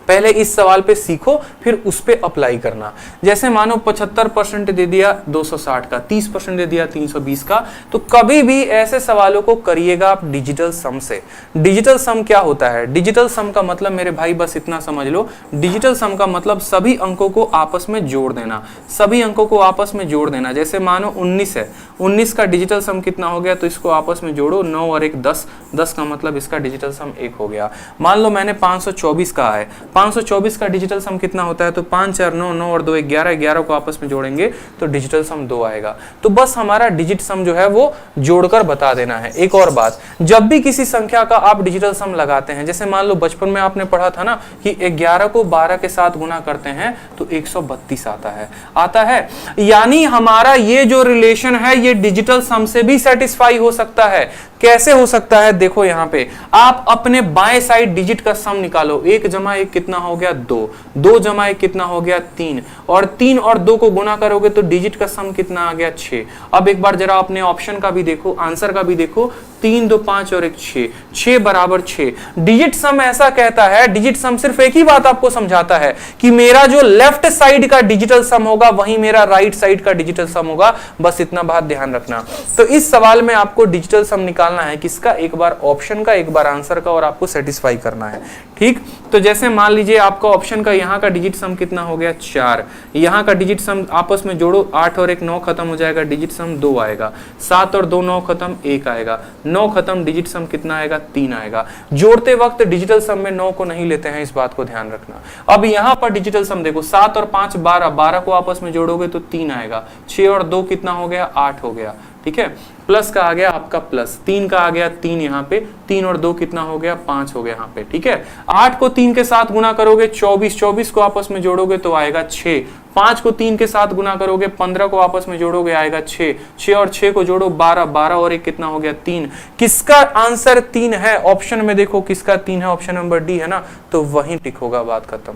पहले इस सवाल पे सीखो, फिर उस पे अप्लाई करना। जैसे मानो 75% दे दिया 260 का, 30% दे दिया 320 का, तो कभी भी ऐसे सवालों को करिएगा आप डिजिटल सम से। डिजिटल सम क्या होता है? डिजिटल सम का मतलब मेरे भाई बस इतना समझ लो, डिजिटल सम का मतलब सभी अंकों को आपस में जोड़ देना, सभी अंकों को आपस में जोड़ देना। जैसे मानो 19 है, 19 का डिजिटल सम कितना हो गया? तो इसको आपस में जोड़ो, 9 और 1 10, 10 का मतलब इसका डिजिटल सम 1 हो गया। मान लो मैंने 524 कहा है, 524 का डिजिटल सम कितना होता है, तो 5 4 9, 9 और 2 11, 11 को आपस में जोड़ेंगे तो डिजिटल सम 2 आएगा। तो बस हमारा डिजिट सम जो है वो जोड़कर बता देना है। एक और बात, जब भी किसी संख्या का आप डिजिटल सम लगाते हैं, जैसे मान लो बचपन में आपने पढ़ा था ना कि 11 को 12 के साथ गुना करते हैं तो 132 आता है। यानी हमारा ये जो रिलेशन है ये डिजिटल सम से भी सेटिस्फाई हो सकता है। कैसे हो सकता है, देखो यहां पे आप अपने बाएं साइड डिजिट का सम निकालो। 1 जमा 1 कितना हो गया 2, 2 जमा 1 कितना हो गया 3, और 3 और 2 को गुना करोगे तो डिजिट का सम कितना आ गया 6। अब एक बार जरा अपने ऑप्शन का भी देखो, आंसर का भी देखो, 3 2 5 और 1 6, 6 बराबर 6। डिजिट सम ऐसा कहता है, डिजिट सम सिर्फ एक ही बात आपको समझाता है कि मेरा जो लेफ्ट साइड का डिजिटल सम होगा वही मेरा राइट साइड का डिजिटल सम होगा। बस इतना बात ध्यान रखना। तो इस सवाल में आपको डिजिटल सम निकालना है किसका, एक बार ऑप्शन का एक बार आंसर का, और आपको सेटिस्फाई करना है। ठीक, तो जैसे मान लीजिए आपका ऑप्शन का यहाँ का डिजिट सम कितना हो गया 4, यहाँ का डिजिट सम आपस में जोड़ो, 8 और 1 9 खत्म हो जाएगा, डिजिट सम 2 आएगा, 7 और 2 9 खत्म 1 आएगा, 9 खत्म, डिजिट सम कितना आएगा 3 आएगा। जोड़ते वक्त डिजिटल सम में 9 को नहीं लेते हैं, इस बात को ध्यान रखना। अब यहाँ पर डिजिटल सम देखो, 7 और 5 12, 12 को आपस में जोड़ोगे तो 3 आएगा, 6 और 2 कितना हो गया 8 हो गया। ठीक है, प्लस का आ गया आपका प्लस, 3 का आ गया 3 यहाँ पे, 3 और 2 कितना हो गया 5 हो गया यहाँ पे। ठीक है, 8 को 3 के साथ गुना करोगे 24, 24 को आपस में जोड़ोगे तो आएगा 6, 5 को 3 के साथ गुना करोगे 15 को आपस में जोड़ोगे आएगा 6, 6 और 6 को जोड़ो 12, 12 और 1 कितना हो गया 3। किसका आंसर 3 है, ऑप्शन में देखो किसका 3 है, ऑप्शन नंबर डी है ना, तो वहीं टिक होगा, बात खत्म।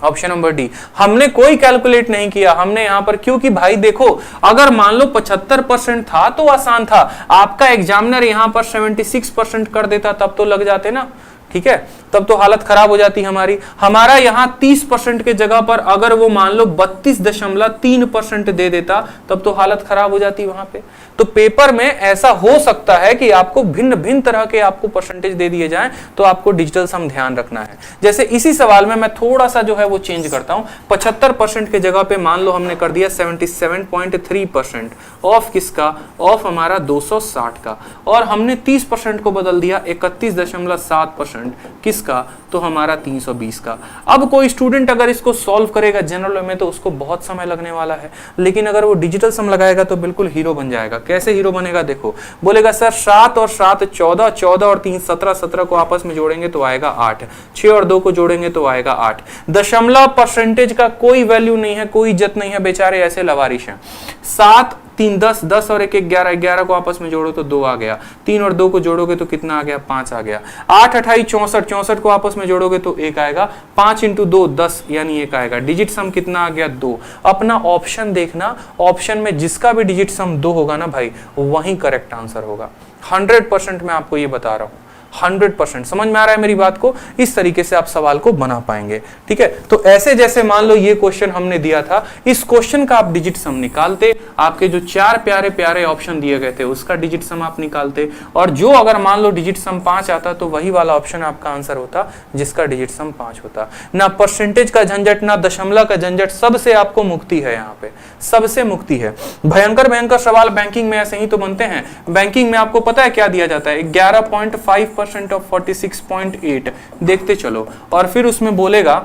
ऑप्शन नंबर डी, हमने कोई कैलकुलेट नहीं किया, हमने यहां पर, क्योंकि भाई देखो अगर मान लो 75% था तो आसान था, आपका एग्जामिनर यहां पर 76% कर देता तब तो लग जाते ना। ठीक है, तब तो हालत खराब हो जाती हमारी। हमारा यहां 30% के जगह पर अगर वो मान लो 32.3% दे देता तब तो हालत खराब हो जाती वहां पे। तो पेपर में ऐसा हो सकता है कि आपको भिन्न भिन्न तरह के आपको परसेंटेज दे दिए जाएं, तो आपको डिजिटल सम ध्यान रखना है। जैसे इसी सवाल में मैं थोड़ा सा जो है वो चेंज करता हूं, 75% के जगह पे मान लो हमने कर दिया 77.3% ऑफ किसका, ऑफ हमारा 260 का, और हमने 30% को बदल दिया 31.7% किसका, तो हमारा 320 का। अब कोई स्टूडेंट अगर इसको सॉल्व करेगा जनरल में तो उसको बहुत समय लगने वाला है, लेकिन अगर वो डिजिटल सम लगाएगा तो बिल्कुल हीरो बन जाएगा। कैसे हीरो बनेगा, देखो बोलेगा सर 7 और 7 14, 14 और 3 17, 17 को आपस में जोड़ेंगे तो आएगा 8, 6 और 2 को जोड़ेंगे तो आएगा 8। दशमलव परसेंटेज का कोई वैल्यू नहीं है, कोई इज्जत नहीं है, बेचारे ऐसे लवारिश हैं। 7 3 10, 10 और 1 11, 11 को आपस में जोड़ो तो 2 आ गया, 3 और 2 को जोड़ोगे तो कितना आ गया 5 आ गया, 8 28 64, 64 को आपस में जोड़ोगे तो 1 आएगा, 5 इंटू 2 10 यानी 1 आएगा। डिजिट सम कितना आ गया 2। अपना ऑप्शन देखना, ऑप्शन में जिसका भी डिजिट सम 2 होगा ना भाई वही करेक्ट आंसर होगा। 100% मैं आपको ये बता रहा हूं, 100%। समझ में आ रहा है मेरी बात को, इस तरीके से आप सवाल को बना पाएंगे। ठीक है, तो ऐसे जैसे मान लो ये क्वेश्चन हमने दिया था, इस क्वेश्चन का आप डिजिट सम निकालते, आपके जो 4 प्यारे प्यारे ऑप्शन दिए गए थे उसका डिजिट सम आप निकालते, और जो अगर मान लो डिजिट सम 5 आता तो वही वाला ऑप्शन आपका आंसर होता जिसका डिजिट सम 5 होता। ना परसेंटेज का झंझट, ना दशमलव का झंझट, सबसे आपको मुक्ति है, यहाँ पे सबसे मुक्ति है। भयंकर भयंकर सवाल बैंकिंग में ऐसे ही तो बनते हैं। बैंकिंग में आपको पता है क्या दिया जाता है, 11.5% ऑफ 46.8 देखते चलो, और फिर उसमें बोलेगा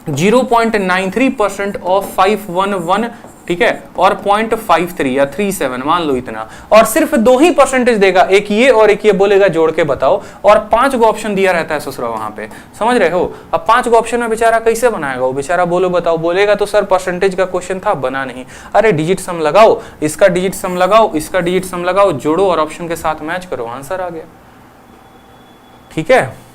0.93% ऑफ 511, ठीक है, और 0.53 या 37 मान लो इतना, और सिर्फ 2 ही परसेंटेज देगा, एक ये और एक ये, बोलेगा जोड़ के बताओ, और 5 को ऑप्शन दिया रहता है ससुरा वहां पे, समझ रहे हो। अब 5 को ऑप्शन में बेचारा कैसे बनाएगा वो, बेचारा बोलो बताओ, बोलेगा तो सर परसेंटेज का क्वेश्चन था, बना नहीं। अरे डिजिट सम लगाओ, इसका डिजिट सम लगाओ, इसका डिजिट सम लगाओ, जोड़ो और ऑप्शन के साथ मैच करो, आंसर आ गया। ठीक है,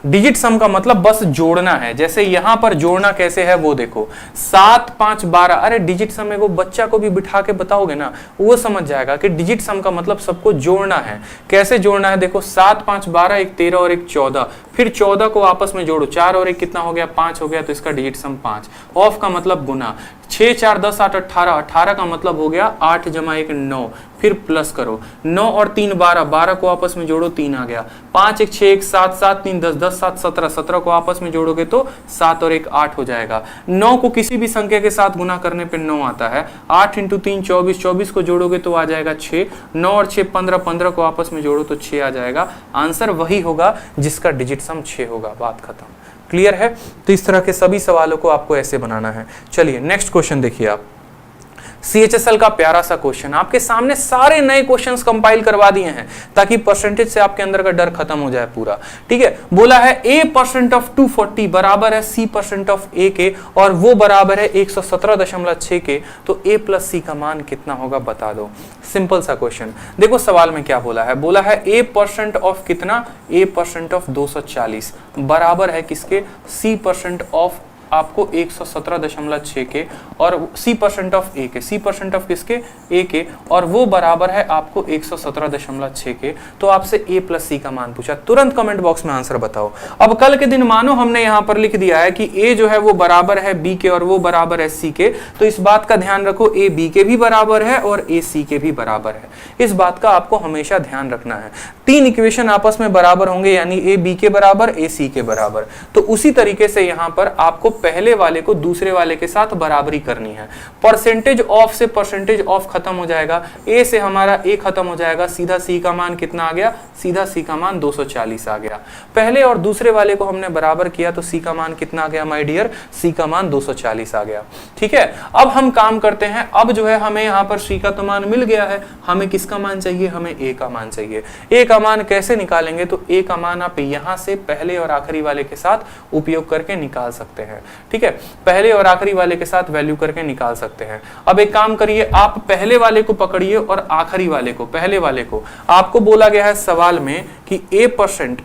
डिजिट सम का मतलब बस जोड़ना है। जैसे यहां पर जोड़ना कैसे है वो देखो, 7 5 12, अरे डिजिट सम को बच्चा को भी बिठा के बताओगे ना वो समझ जाएगा कि डिजिट सम का मतलब सबको जोड़ना है। कैसे जोड़ना है देखो, 7 5 12, एक 13 और एक 14, फिर 14 को आपस में जोड़ो, 4 और 1 कितना हो गया 5 हो गया, तो इसका डिजिट सम 5। ऑफ का मतलब गुना, 6 4 10 8 18, 18 का मतलब हो गया 8 जमा 1 9, फिर प्लस करो, 9 और 3 12, 12 को आपस में जोड़ो 3 आ गया, 5 1 6 1 7 7 3 10 10 7 17, 17 को आपस में जोड़ोगे तो 7 और 1 8 हो जाएगा। 9 को किसी भी संख्या के साथ गुना करने पे 9 आता है, 8 इंटू 3 24, 24 को जोड़ोगे तो आ जाएगा 6, 9 और 6 15, 15 को आपस में जोड़ो तो 6 आ जाएगा। आंसर वही होगा जिसका डिजिट सम 6 होगा, बात खत्म। क्लियर है? तो इस तरह के सभी सवालों को आपको ऐसे बनाना है। चलिए नेक्स्ट क्वेश्चन देखिए आप, CHSL का प्यारा सा क्वेश्चन, आपके सामने सारे नए क्वेश्चंस कंपाइल करवा दिए हैं ताकि परसेंटेज से आपके अंदर का डर खत्म हो जाए पूरा। ठीक है, बोला है A% ऑफ 240 बराबर है C% ऑफ A के, और वो बराबर है 117.6 के, तो A प्लस C का मान कितना होगा बता दो। सिंपल सा क्वेश्चन। देखो सवाल में क्या बोला है, बोला है A% ऑफ कितना, A% ऑफ 240 बराबर है किसके, C% ऑफ आपको 117.6 के, और C% ऑफ A के, C% ऑफ किसके, A के, और वो बराबर है आपको 117.6 के। तो आपसे A प्लस C का मान पूछा, तुरंत कमेंट बॉक्स में आंसर बताओ। अब कल के दिन मानो हमने यहाँ पर लिख दिया है कि A जो है वो बराबर है B के और वो बराबर है C के, तो इस बात का ध्यान रखो A B के भी बराबर है और A C के भी बराबर है। इस बात का आपको हमेशा ध्यान रखना है। तीन इक्वेशन आपस में बराबर होंगे, यानी A B के बराबर, A C के बराबर। तो उसी तरीके से यहाँ पर आपको पहले वाले को दूसरे वाले के साथ बराबरी करनी है। परसेंटेज ऑफ से परसेंटेज ऑफ खत्म हो जाएगा, A से हमारा A खत्म हो जाएगा, सीधा C का मान कितना आ गया, सीधा C का मान 240 आ गया। पहले और दूसरे वाले को हमने बराबर किया तो C का मान कितना आ गया माय डियर, C का मान 240 आ गया। ठीक है, अब हम काम करते हैं। अब जो है हमें यहाँ पर C का तो मान मिल गया है, हमें किसका मान चाहिए, हमें A का मान चाहिए। A का मान कैसे निकालेंगे, तो A का मान आप यहाँ से पहले और आखिरी वाले के साथ उपयोग करके निकाल सकते हैं। ठीक है, पहले और आखिरी वाले के साथ वैल्यू करके निकाल सकते हैं। अब एक काम करिए, आप पहले वाले को पकड़िए और आखिरी वाले को, पहले वाले को आपको बोला गया है सवाल में कि A%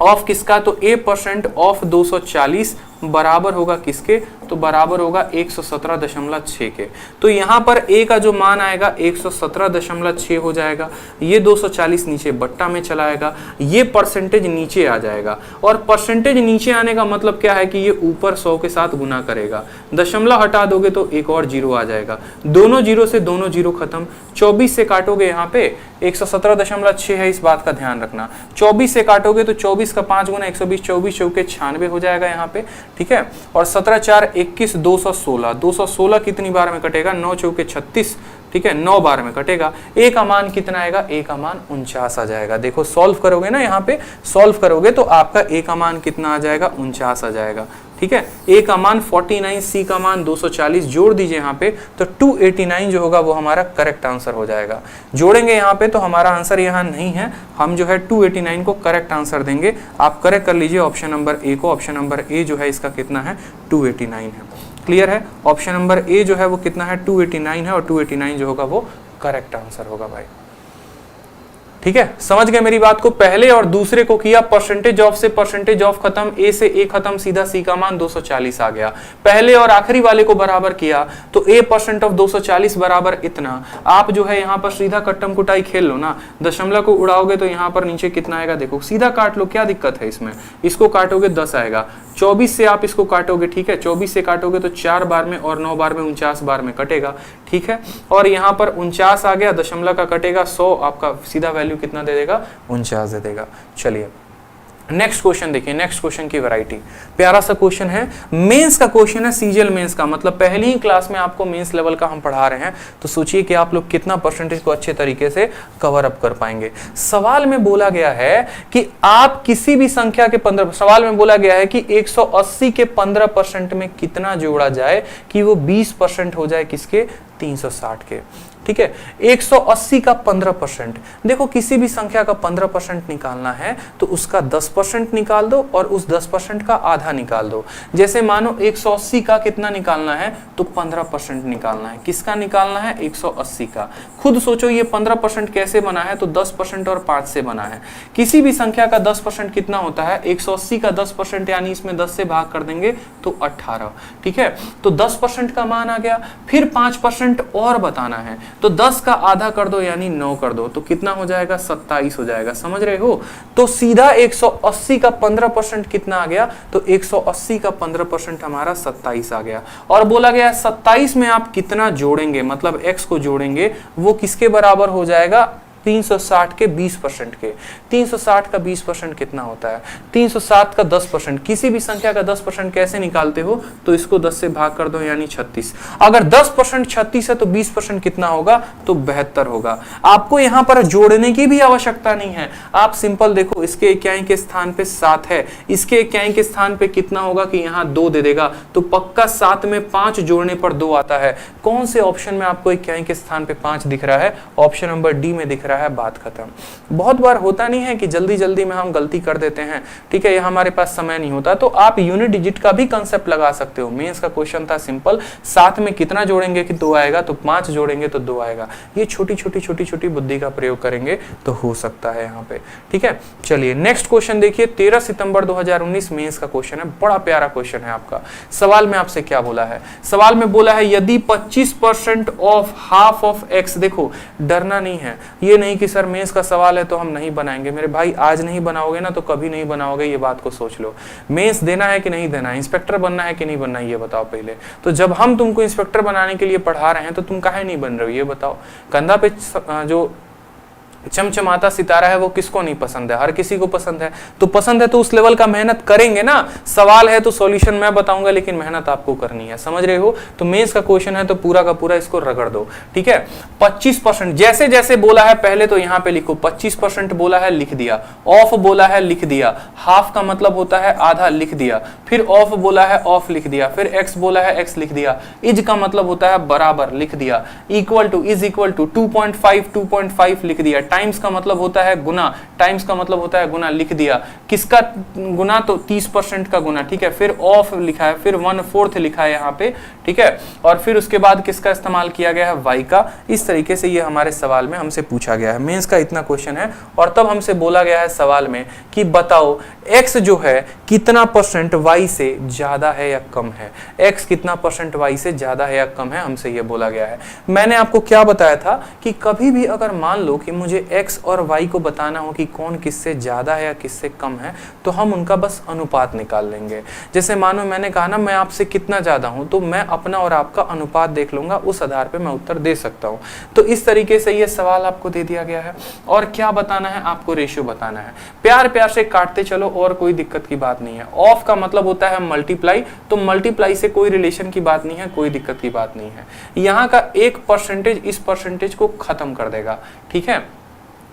ऑफ किसका, तो A% ऑफ 240 बराबर होगा किसके, तो बराबर होगा 117.6 के। तो यहाँ पर A का जो मान आएगा 117.6 हो जाएगा, ये 240 नीचे बट्टा में चला आएगा, ये परसेंटेज नीचे आ जाएगा, और परसेंटेज नीचे आने का मतलब क्या है कि ये ऊपर 100 के साथ गुना करेगा। दशमलव हटा दोगे तो एक और जीरो आ जाएगा, दोनों जीरो से दोनों जीरो खत्म। 24 से काटोगे यहाँ पे 117.6 है, इस बात का ध्यान रखना। 24 से काटोगे तो 24 का 5 गुना 120, 24 चौके 96 हो जाएगा यहाँ पे। ठीक है, और 17 4 21 216, 216 कितनी बार में कटेगा, 9 चौके 36। ठीक है, 9 बार में कटेगा। A का मान कितना आएगा, A का मान 49 आ जाएगा। देखो सॉल्व करोगे ना, यहाँ पे सॉल्व करोगे तो आपका A का मान कितना आ जाएगा, 49 आ जाएगा। ठीक है, A का मान 49, C का मान 240, जोड़ दीजिए यहाँ पे तो 289 जो होगा वो हमारा करेक्ट आंसर हो जाएगा। जोड़ेंगे यहाँ पे तो हमारा आंसर यहाँ नहीं है, हम जो है 289 को करेक्ट आंसर देंगे। आप करेक्ट कर लीजिए ऑप्शन नंबर A को। ऑप्शन नंबर A जो है इसका कितना है, 289 है। क्लियर है, ऑप्शन नंबर A जो है वो कितना है, 289 है, और 289 जो होगा वो करेक्ट आंसर होगा भाई। ठीक है, समझ गए मेरी बात को। पहले और दूसरे को किया, परसेंटेज ऑफ से परसेंटेज ऑफ खत्म, A से A खत्म, सीधा C का मान 240 आ गया। पहले और आखिरी वाले को बराबर किया तो A% ऑफ 240 बराबर इतना। आप जो है यहाँ पर सीधा कट्टम कुटाई खेल लो ना, दशमलव को उड़ाओगे तो यहाँ पर नीचे कितना आएगा, देखो सीधा काट लो, क्या दिक्कत है इसमें। इसको काटोगे 10 आएगा, 24 से आप इसको काटोगे। ठीक है, 24 से काटोगे तो 4 बार में और 9 बार में 49 बार में कटेगा। ठीक है, और यहाँ पर 49 आ गया, दशमलव का कटेगा 100, आपका सीधा वैल्यू कितना दे देगा, 49 दे देगा। चलिए नेक्स्ट क्वेश्चन देखिए, नेक्स्ट क्वेश्चन की वैरायटी प्यारा सा क्वेश्चन है, मेंस का क्वेश्चन है, सीजीएल मेंस का, मतलब पहली ही क्लास में आपको मेंस लेवल का हम पढ़ा रहे हैं, तो सोचिए कि आप लोग कितना परसेंटेज को अच्छे तरीके से कवर अप कर पाएंगे। सवाल में बोला गया है कि आप किसी भी संख्या के 15, सवाल में बोला गया है कि 180 के 15% में कितना जोड़ा जाए कि वो 20% हो जाए किसके, 360 के। ठीक है, 180 का 15%, देखो किसी भी संख्या का 15% निकालना है तो उसका 10% निकाल दो और उस 10% का आधा निकाल दो। जैसे मानो 180 का कितना निकालना है तो 15% निकालना है। किसका निकालना है, 180 का। खुद सोचो ये 15% कैसे बना है, तो 10% और 5 से बना है। किसी भी संख्या का 10% कितना होता है, 180 का 10% यानी इसमें 10 से भाग कर देंगे तो 18। ठीक है, तो 10% का मान आ गया, फिर 5% और बताना है तो 10 का आधा कर दो यानी 9 कर दो, तो कितना हो जाएगा, 27 हो जाएगा। समझ रहे हो, तो सीधा 180 का 15% कितना आ गया, तो 180 का 15% हमारा 27 आ गया। और बोला गया 27 में आप कितना जोड़ेंगे, मतलब x को जोड़ेंगे, वो किसके बराबर हो जाएगा, 360 के 20% के। 360 का 20% कितना होता है? 360 का 10%। किसी भी संख्या का 10% कैसे निकालते हो? तो इसको 10 से भाग कर दो, यानी 36। अगर 10% 36 है तो 20% कितना होगा? तो 72 होगा। आपको यहां पर जोड़ने की भी आवश्यकता नहीं है, आप सिंपल देखो, इसके इकाई के स्थान पे 7 है, इसके इकाई के स्थान पे कितना होगा कि यहाँ 2 दे देगा, तो पक्का 7 में 5 जोड़ने पर 2 आता है। कौन से ऑप्शन में आपको इकाई के स्थान पे 5 दिख रहा है? ऑप्शन नंबर डी में दिख रहा है। बात खत्म। बहुत बार होता नहीं है कि जल्दी जल्दी में हम गलती कर देते हैं, ठीक है, ये हमारे पास समय नहीं होता, तो आप यूनिट डिजिट का भी कंसेप्ट लगा सकते हो। मेंस का क्वेश्चन था सिंपल, 7 में कितना जोड़ेंगे कि 2 आएगा, तो 5 जोड़ेंगे तो 2 आएगा। ये छोटी छोटी बुद्धि का प्रयोग करेंगे तो हो सकता है यहाँ पे, ठीक है। चलिए नेक्स्ट क्वेश्चन देखिए, 13 सितंबर 2019 मेंस का क्वेश्चन है, बड़ा प्यारा क्वेश्चन है आपका। सवाल में आपसे क्या बोला है? सवाल में बोला है यदि 25% ऑफ हाफ ऑफ एक्स, देखो डरना नहीं है, ये नहीं कि सर मेंस का सवाल है तो हम नहीं बनाएंगे। मेरे भाई आज नहीं बनाओगे ना तो कभी नहीं बनाओगे, ये बात को सोच लो। मेंस देना है कि नहीं देना है, इंस्पेक्टर बनना है कि नहीं बनना है, ये बताओ पहले। तो जब हम तुमको इंस्पेक्टर बनाने के लिए पढ़ा रहे हैं तो तुम काहे नहीं बन रहे हो, ये बताओ। कंधा पे जो चमचमाता सितारा है वो किसको नहीं पसंद है? हर किसी को पसंद है। तो पसंद है तो उस लेवल का मेहनत करेंगे ना। सवाल है तो सॉल्यूशन मैं बताऊंगा, लेकिन मेहनत आपको करनी है, समझ रहे हो। तो मेंस का क्वेश्चन है तो पूरा का पूरा इसको रगड़ दो, ठीक है। 25% जैसे जैसे बोला है पहले तो यहाँ पे लिखो, 25% बोला है लिख दिया, ऑफ बोला है लिख दिया, हाफ का मतलब होता है आधा लिख दिया, फिर ऑफ बोला है ऑफ लिख दिया, फिर एक्स बोला है एक्स लिख दिया, इज का मतलब होता है बराबर लिख दिया, equal to is equal to 2.5 लिख दिया, टाइम्स का मतलब होता है गुना, टाइम्स का मतलब होता है गुना लिख दिया। किसका गुना? तो 30% का गुना, ठीक है। फिर ऑफ लिखा है, फिर 1/4 लिखा है यहाँ पे, ठीक है। और फिर उसके बाद किसका इस्तेमाल किया गया है? वाई का। इस तरीके से ये हमारे सवाल में हमसे पूछा गया है। मेंस का इतना क्वेश्चन है और तब हमसे बोला गया है सवाल में कि बताओ एक्स जो है कितना परसेंट वाई से ज्यादा है या कम है। एक्स कितना परसेंट वाई से ज्यादा है या कम है, हमसे ये बोला गया है। मैंने आपको क्या बताया था कि कभी भी अगर मान लो कि मुझे एक्स और वाई को बताना हो कि कौन किससे ज्यादा है या किससे कम है, तो हम उनका बस अनुपात निकाल लेंगे। जैसे मानो मैंने कहा ना मैं आपसे कितना ज्यादा हूं, तो मैं अपना और आपका अनुपात देख लूंगा, उस आधार पे मैं उत्तर दे सकता हूं। तो इस तरीके से ये सवाल आपको दे दिया गया है। और क्या बताना है? आपको रेशियो बताना है। प्यार प्यार से काटते चलो और कोई दिक्कत की बात नहीं है। ऑफ का मतलब होता है मल्टीप्लाई, तो मल्टीप्लाई से कोई रिलेशन की बात नहीं है, कोई दिक्कत की बात नहीं है। यहाँ का 1% इस परसेंटेज को खत्म कर देगा, ठीक है।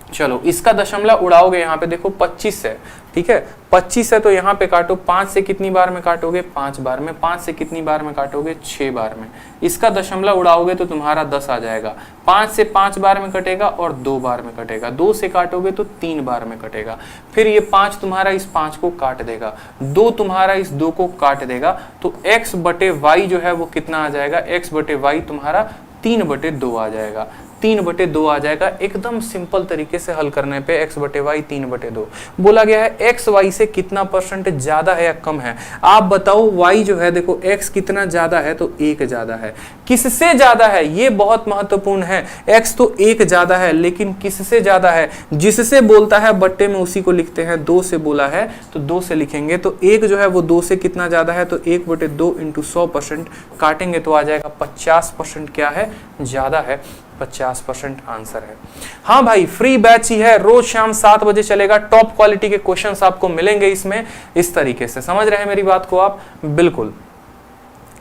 चलो इसका दशमलव उड़ाओगे, यहाँ पे देखो 25 है, ठीक है। 25 है तो यहाँ पे काटो, 5 से कितनी बार में काटोगे? 5 बार में। 5 से कितनी बार में काटोगे? 6 बार में। इसका दशमलव उड़ाओगे तो तुम्हारा 10 आ जाएगा। 5 से 5 बार में कटेगा और 2 बार में कटेगा। 2 से काटोगे तो 3 बार में कटेगा। फिर ये 5 तुम्हारा इस 5 को काट देगा, 2 तुम्हारा इस 2 को काट देगा। तो x बटे वाई जो है वो कितना आ जाएगा? x बटे वाई तुम्हारा 3/2 आ जाएगा। 3/2 आ जाएगा। एकदम सिंपल तरीके से हल करने पे x बटे वाई 3/2 बोला गया है। x y से कितना परसेंट ज्यादा है या कम है? आप बताओ। y जो है देखो x कितना ज्यादा है? तो 1 ज्यादा है। किससे ज्यादा है? ये बहुत महत्वपूर्ण है। x तो 1 ज्यादा है, लेकिन किससे ज्यादा है? जिससे बोलता है बट्टे में उसी को लिखते हैं। 2 से बोला है तो 2 से लिखेंगे। तो 1 जो है वो 2 से कितना ज्यादा है? तो 1/2 × 100% काटेंगे तो आ जाएगा 50% क्या है? ज्यादा है। 50% आंसर है। हाँ भाई, फ्री बैच ही है, रोज शाम 7 बजे चलेगा। टॉप क्वालिटी के क्वेश्चंस आपको मिलेंगे इसमें। इस तरीके से समझ रहे हैं मेरी बात को आप? बिल्कुल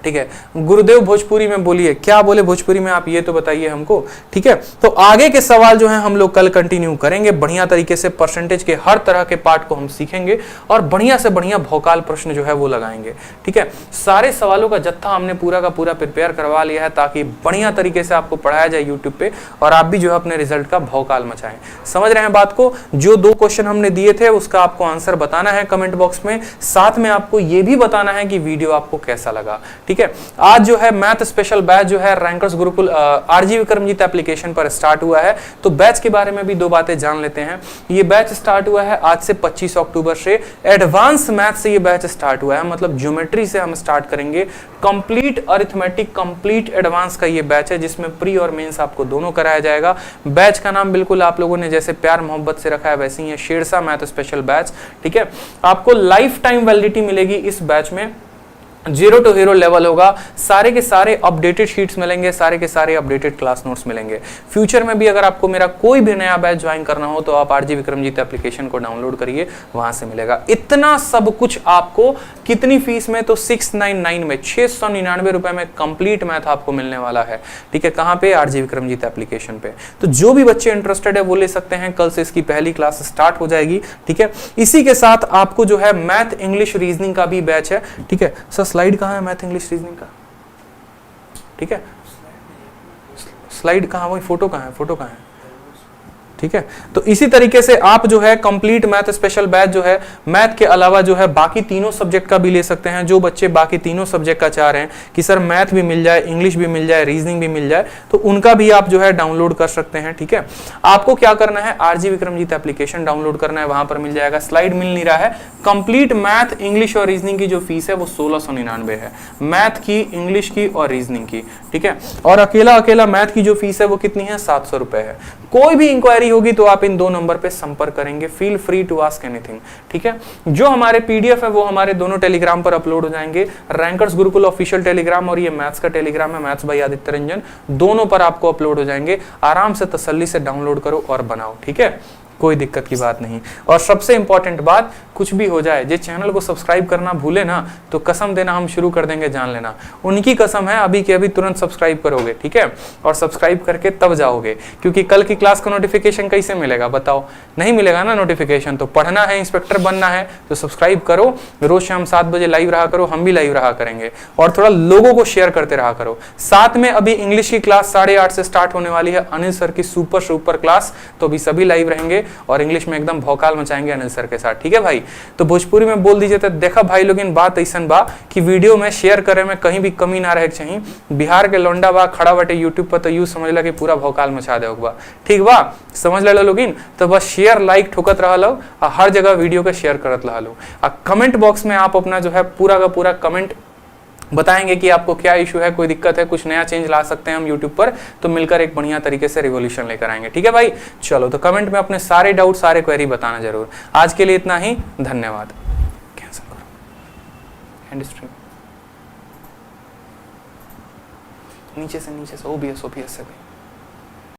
ठीक है। गुरुदेव भोजपुरी में बोलिए, क्या बोले भोजपुरी में आप ये तो बताइए हमको, ठीक है। तो आगे के सवाल जो है हम लोग कल कंटिन्यू करेंगे। बढ़िया तरीके से परसेंटेज के हर तरह के पार्ट को हम सीखेंगे और बढ़िया से बढ़िया भौकाल प्रश्न जो है वो लगाएंगे, ठीक है। सारे सवालों का जत्था हमने पूरा का पूरा प्रिपेयर करवा लिया है ताकि बढ़िया तरीके से आपको पढ़ाया जाए यूट्यूब पे और आप भी जो है अपने रिजल्ट का भौकाल मचाएं। समझ रहे हैं बात को? जो 2 क्वेश्चन हमने दिए थे उसका आपको आंसर बताना है कमेंट बॉक्स में। साथ में आपको ये भी बताना है कि वीडियो आपको कैसा लगा, ठीक है। आज जो है मैथ स्पेशल बैच जो है rankers Gurukul RG Vikramjeet application पर स्टार्ट हुआ है। तो बैच के बारे में भी 2 बातें जान लेते हैं। ये बैच स्टार्ट हुआ है आज से 25 अक्टूबर से। एडवांस मैथ से ये बैच स्टार्ट हुआ है, मतलब ज्योमेट्री से हम स्टार्ट करेंगे। कंप्लीट अरिथमेटिक, कंप्लीट एडवांस का ये बैच है जिसमें प्री और मेंस आपको दोनों कराया जाएगा। बैच का नाम बिल्कुल आप लोगों ने जैसे प्यार मोहब्बत से रखा है वैसे ही है, शेरशाह मैथ स्पेशल बैच, ठीक है। आपको लाइफ टाइम वैलिडिटी मिलेगी इस बैच में। जीरो टू हीरो लेवल होगा। सारे के सारे अपडेटेड शीट्स मिलेंगे, सारे के सारे अपडेटेड क्लास नोट्स मिलेंगे। फ्यूचर में भी अगर आपको मेरा कोई भी नया बैच ज्वाइन करना हो तो आप आरजी विक्रमजीत एप्लीकेशन को डाउनलोड करिए, वहां से मिलेगा। इतना सब कुछ आपको कितनी फीस में? तो 699 में, 699 रुपए में कंप्लीट मैथ आपको मिलने वाला है। ठीक है, कहां पे? आरजी विक्रमजीत एप्लीकेशन पे। तो जो भी बच्चे इंटरेस्टेड है वो ले सकते हैं, कल से इसकी पहली क्लास स्टार्ट हो जाएगी। ठीक है, इसी के साथ आपको जो है मैथ इंग्लिश रीजनिंग का भी बैच है। ठीक है सर, स्लाइड कहाँ है मैथ इंग्लिश रीजनिंग का? ठीक है, स्लाइड कहाँ, वही फोटो कहाँ है, फोटो कहाँ है? ठीक है, तो इसी तरीके से आप जो है कंप्लीट मैथ स्पेशल बैच जो है मैथ के अलावा जो है बाकी तीनों सब्जेक्ट का भी ले सकते हैं। जो बच्चे बाकी तीनों सब्जेक्ट का चाह रहे हैं कि सर मैथ भी मिल जाए, इंग्लिश भी मिल जाए, रीजनिंग भी मिल जाए, तो उनका भी आप जो है डाउनलोड कर सकते हैं। ठीक है, आपको क्या करना है? आरजी विक्रमजीत एप्लीकेशन डाउनलोड करना है, वहां पर मिल जाएगा। स्लाइड मिल नहीं रहा है। कंप्लीट मैथ इंग्लिश और रीजनिंग की जो फीस है वो 1699 है, मैथ की, इंग्लिश की और रीजनिंग की। ठीक है, और अकेला मैथ की जो फीस है वो कितनी है? 700 रुपए है। कोई भी इंक्वायरी होगी तो आप इन 2 नंबर पे संपर्क करेंगे। Feel free to ask anything. ठीक है, जो हमारे पीडीएफ है वो हमारे दोनों टेलीग्राम पर अपलोड हो जाएंगे, रैंकर्स गुरुकुल ऑफिशियल टेलीग्राम और ये मैथ्स का टेलीग्राम है, मैथ्स बाय आदित्य रंजन, दोनों पर आपको अपलोड हो जाएंगे। आराम से तसल्ली से डाउनलोड करो और बनाओ। ठीक है, कोई दिक्कत की बात नहीं। और सबसे इंपॉर्टेंट बात, कुछ भी हो जाए, जे चैनल को सब्सक्राइब करना भूले ना तो कसम देना हम शुरू कर देंगे, जान लेना। उनकी कसम है, अभी के अभी तुरंत सब्सक्राइब करोगे। ठीक है, और सब्सक्राइब करके तब जाओगे, क्योंकि कल की क्लास का नोटिफिकेशन कैसे मिलेगा बताओ? नहीं मिलेगा ना नोटिफिकेशन। तो पढ़ना है, इंस्पेक्टर बनना है तो सब्सक्राइब करो। रोज शाम 7 बजे लाइव रहा करो, हम भी लाइव रहा करेंगे। और थोड़ा लोगों को शेयर करते रहा करो। साथ में अभी इंग्लिश की क्लास 8:30 से स्टार्ट होने वाली है, अनिल सर की सुपर क्लास। तो अभी सभी लाइव रहेंगे और इंग्लिश में एकदम भौकाल मचाएंगे अनिल सर के साथ। ठीक है भाई, तो भोजपुरी में बोल दीजिए। तो देखा भाई लोग, इन बात ऐसा बा कि वीडियो में शेयर करे में कहीं भी कमी ना रहे चाहिए। बिहार के लौंडा बा खड़ा बटे यूट्यूब पर, तो यू समझ ला कि पूरा भौकाल मचा दे बा। ठीक बा, समझ ले लोग इन, तो बस शेयर लाइक ठोकत रहा लो, हर जगह वीडियो के शेयर करत रहा लो। कमेंट बॉक्स में आप अपना जो है पूरा का पूरा कमेंट बताएंगे कि आपको क्या इशू है, कोई दिक्कत है, कुछ नया चेंज ला सकते हैं हम यूट्यूब पर, तो मिलकर एक बढ़िया तरीके से रिवॉल्यूशन लेकर आएंगे। ठीक है भाई, चलो तो कमेंट में अपने सारे डाउट, सारे क्वेरी बताना जरूर। आज के लिए इतना ही, धन्यवाद। कैंसिल करो हैंड स्ट्रीम, नीचे से OBS से भी।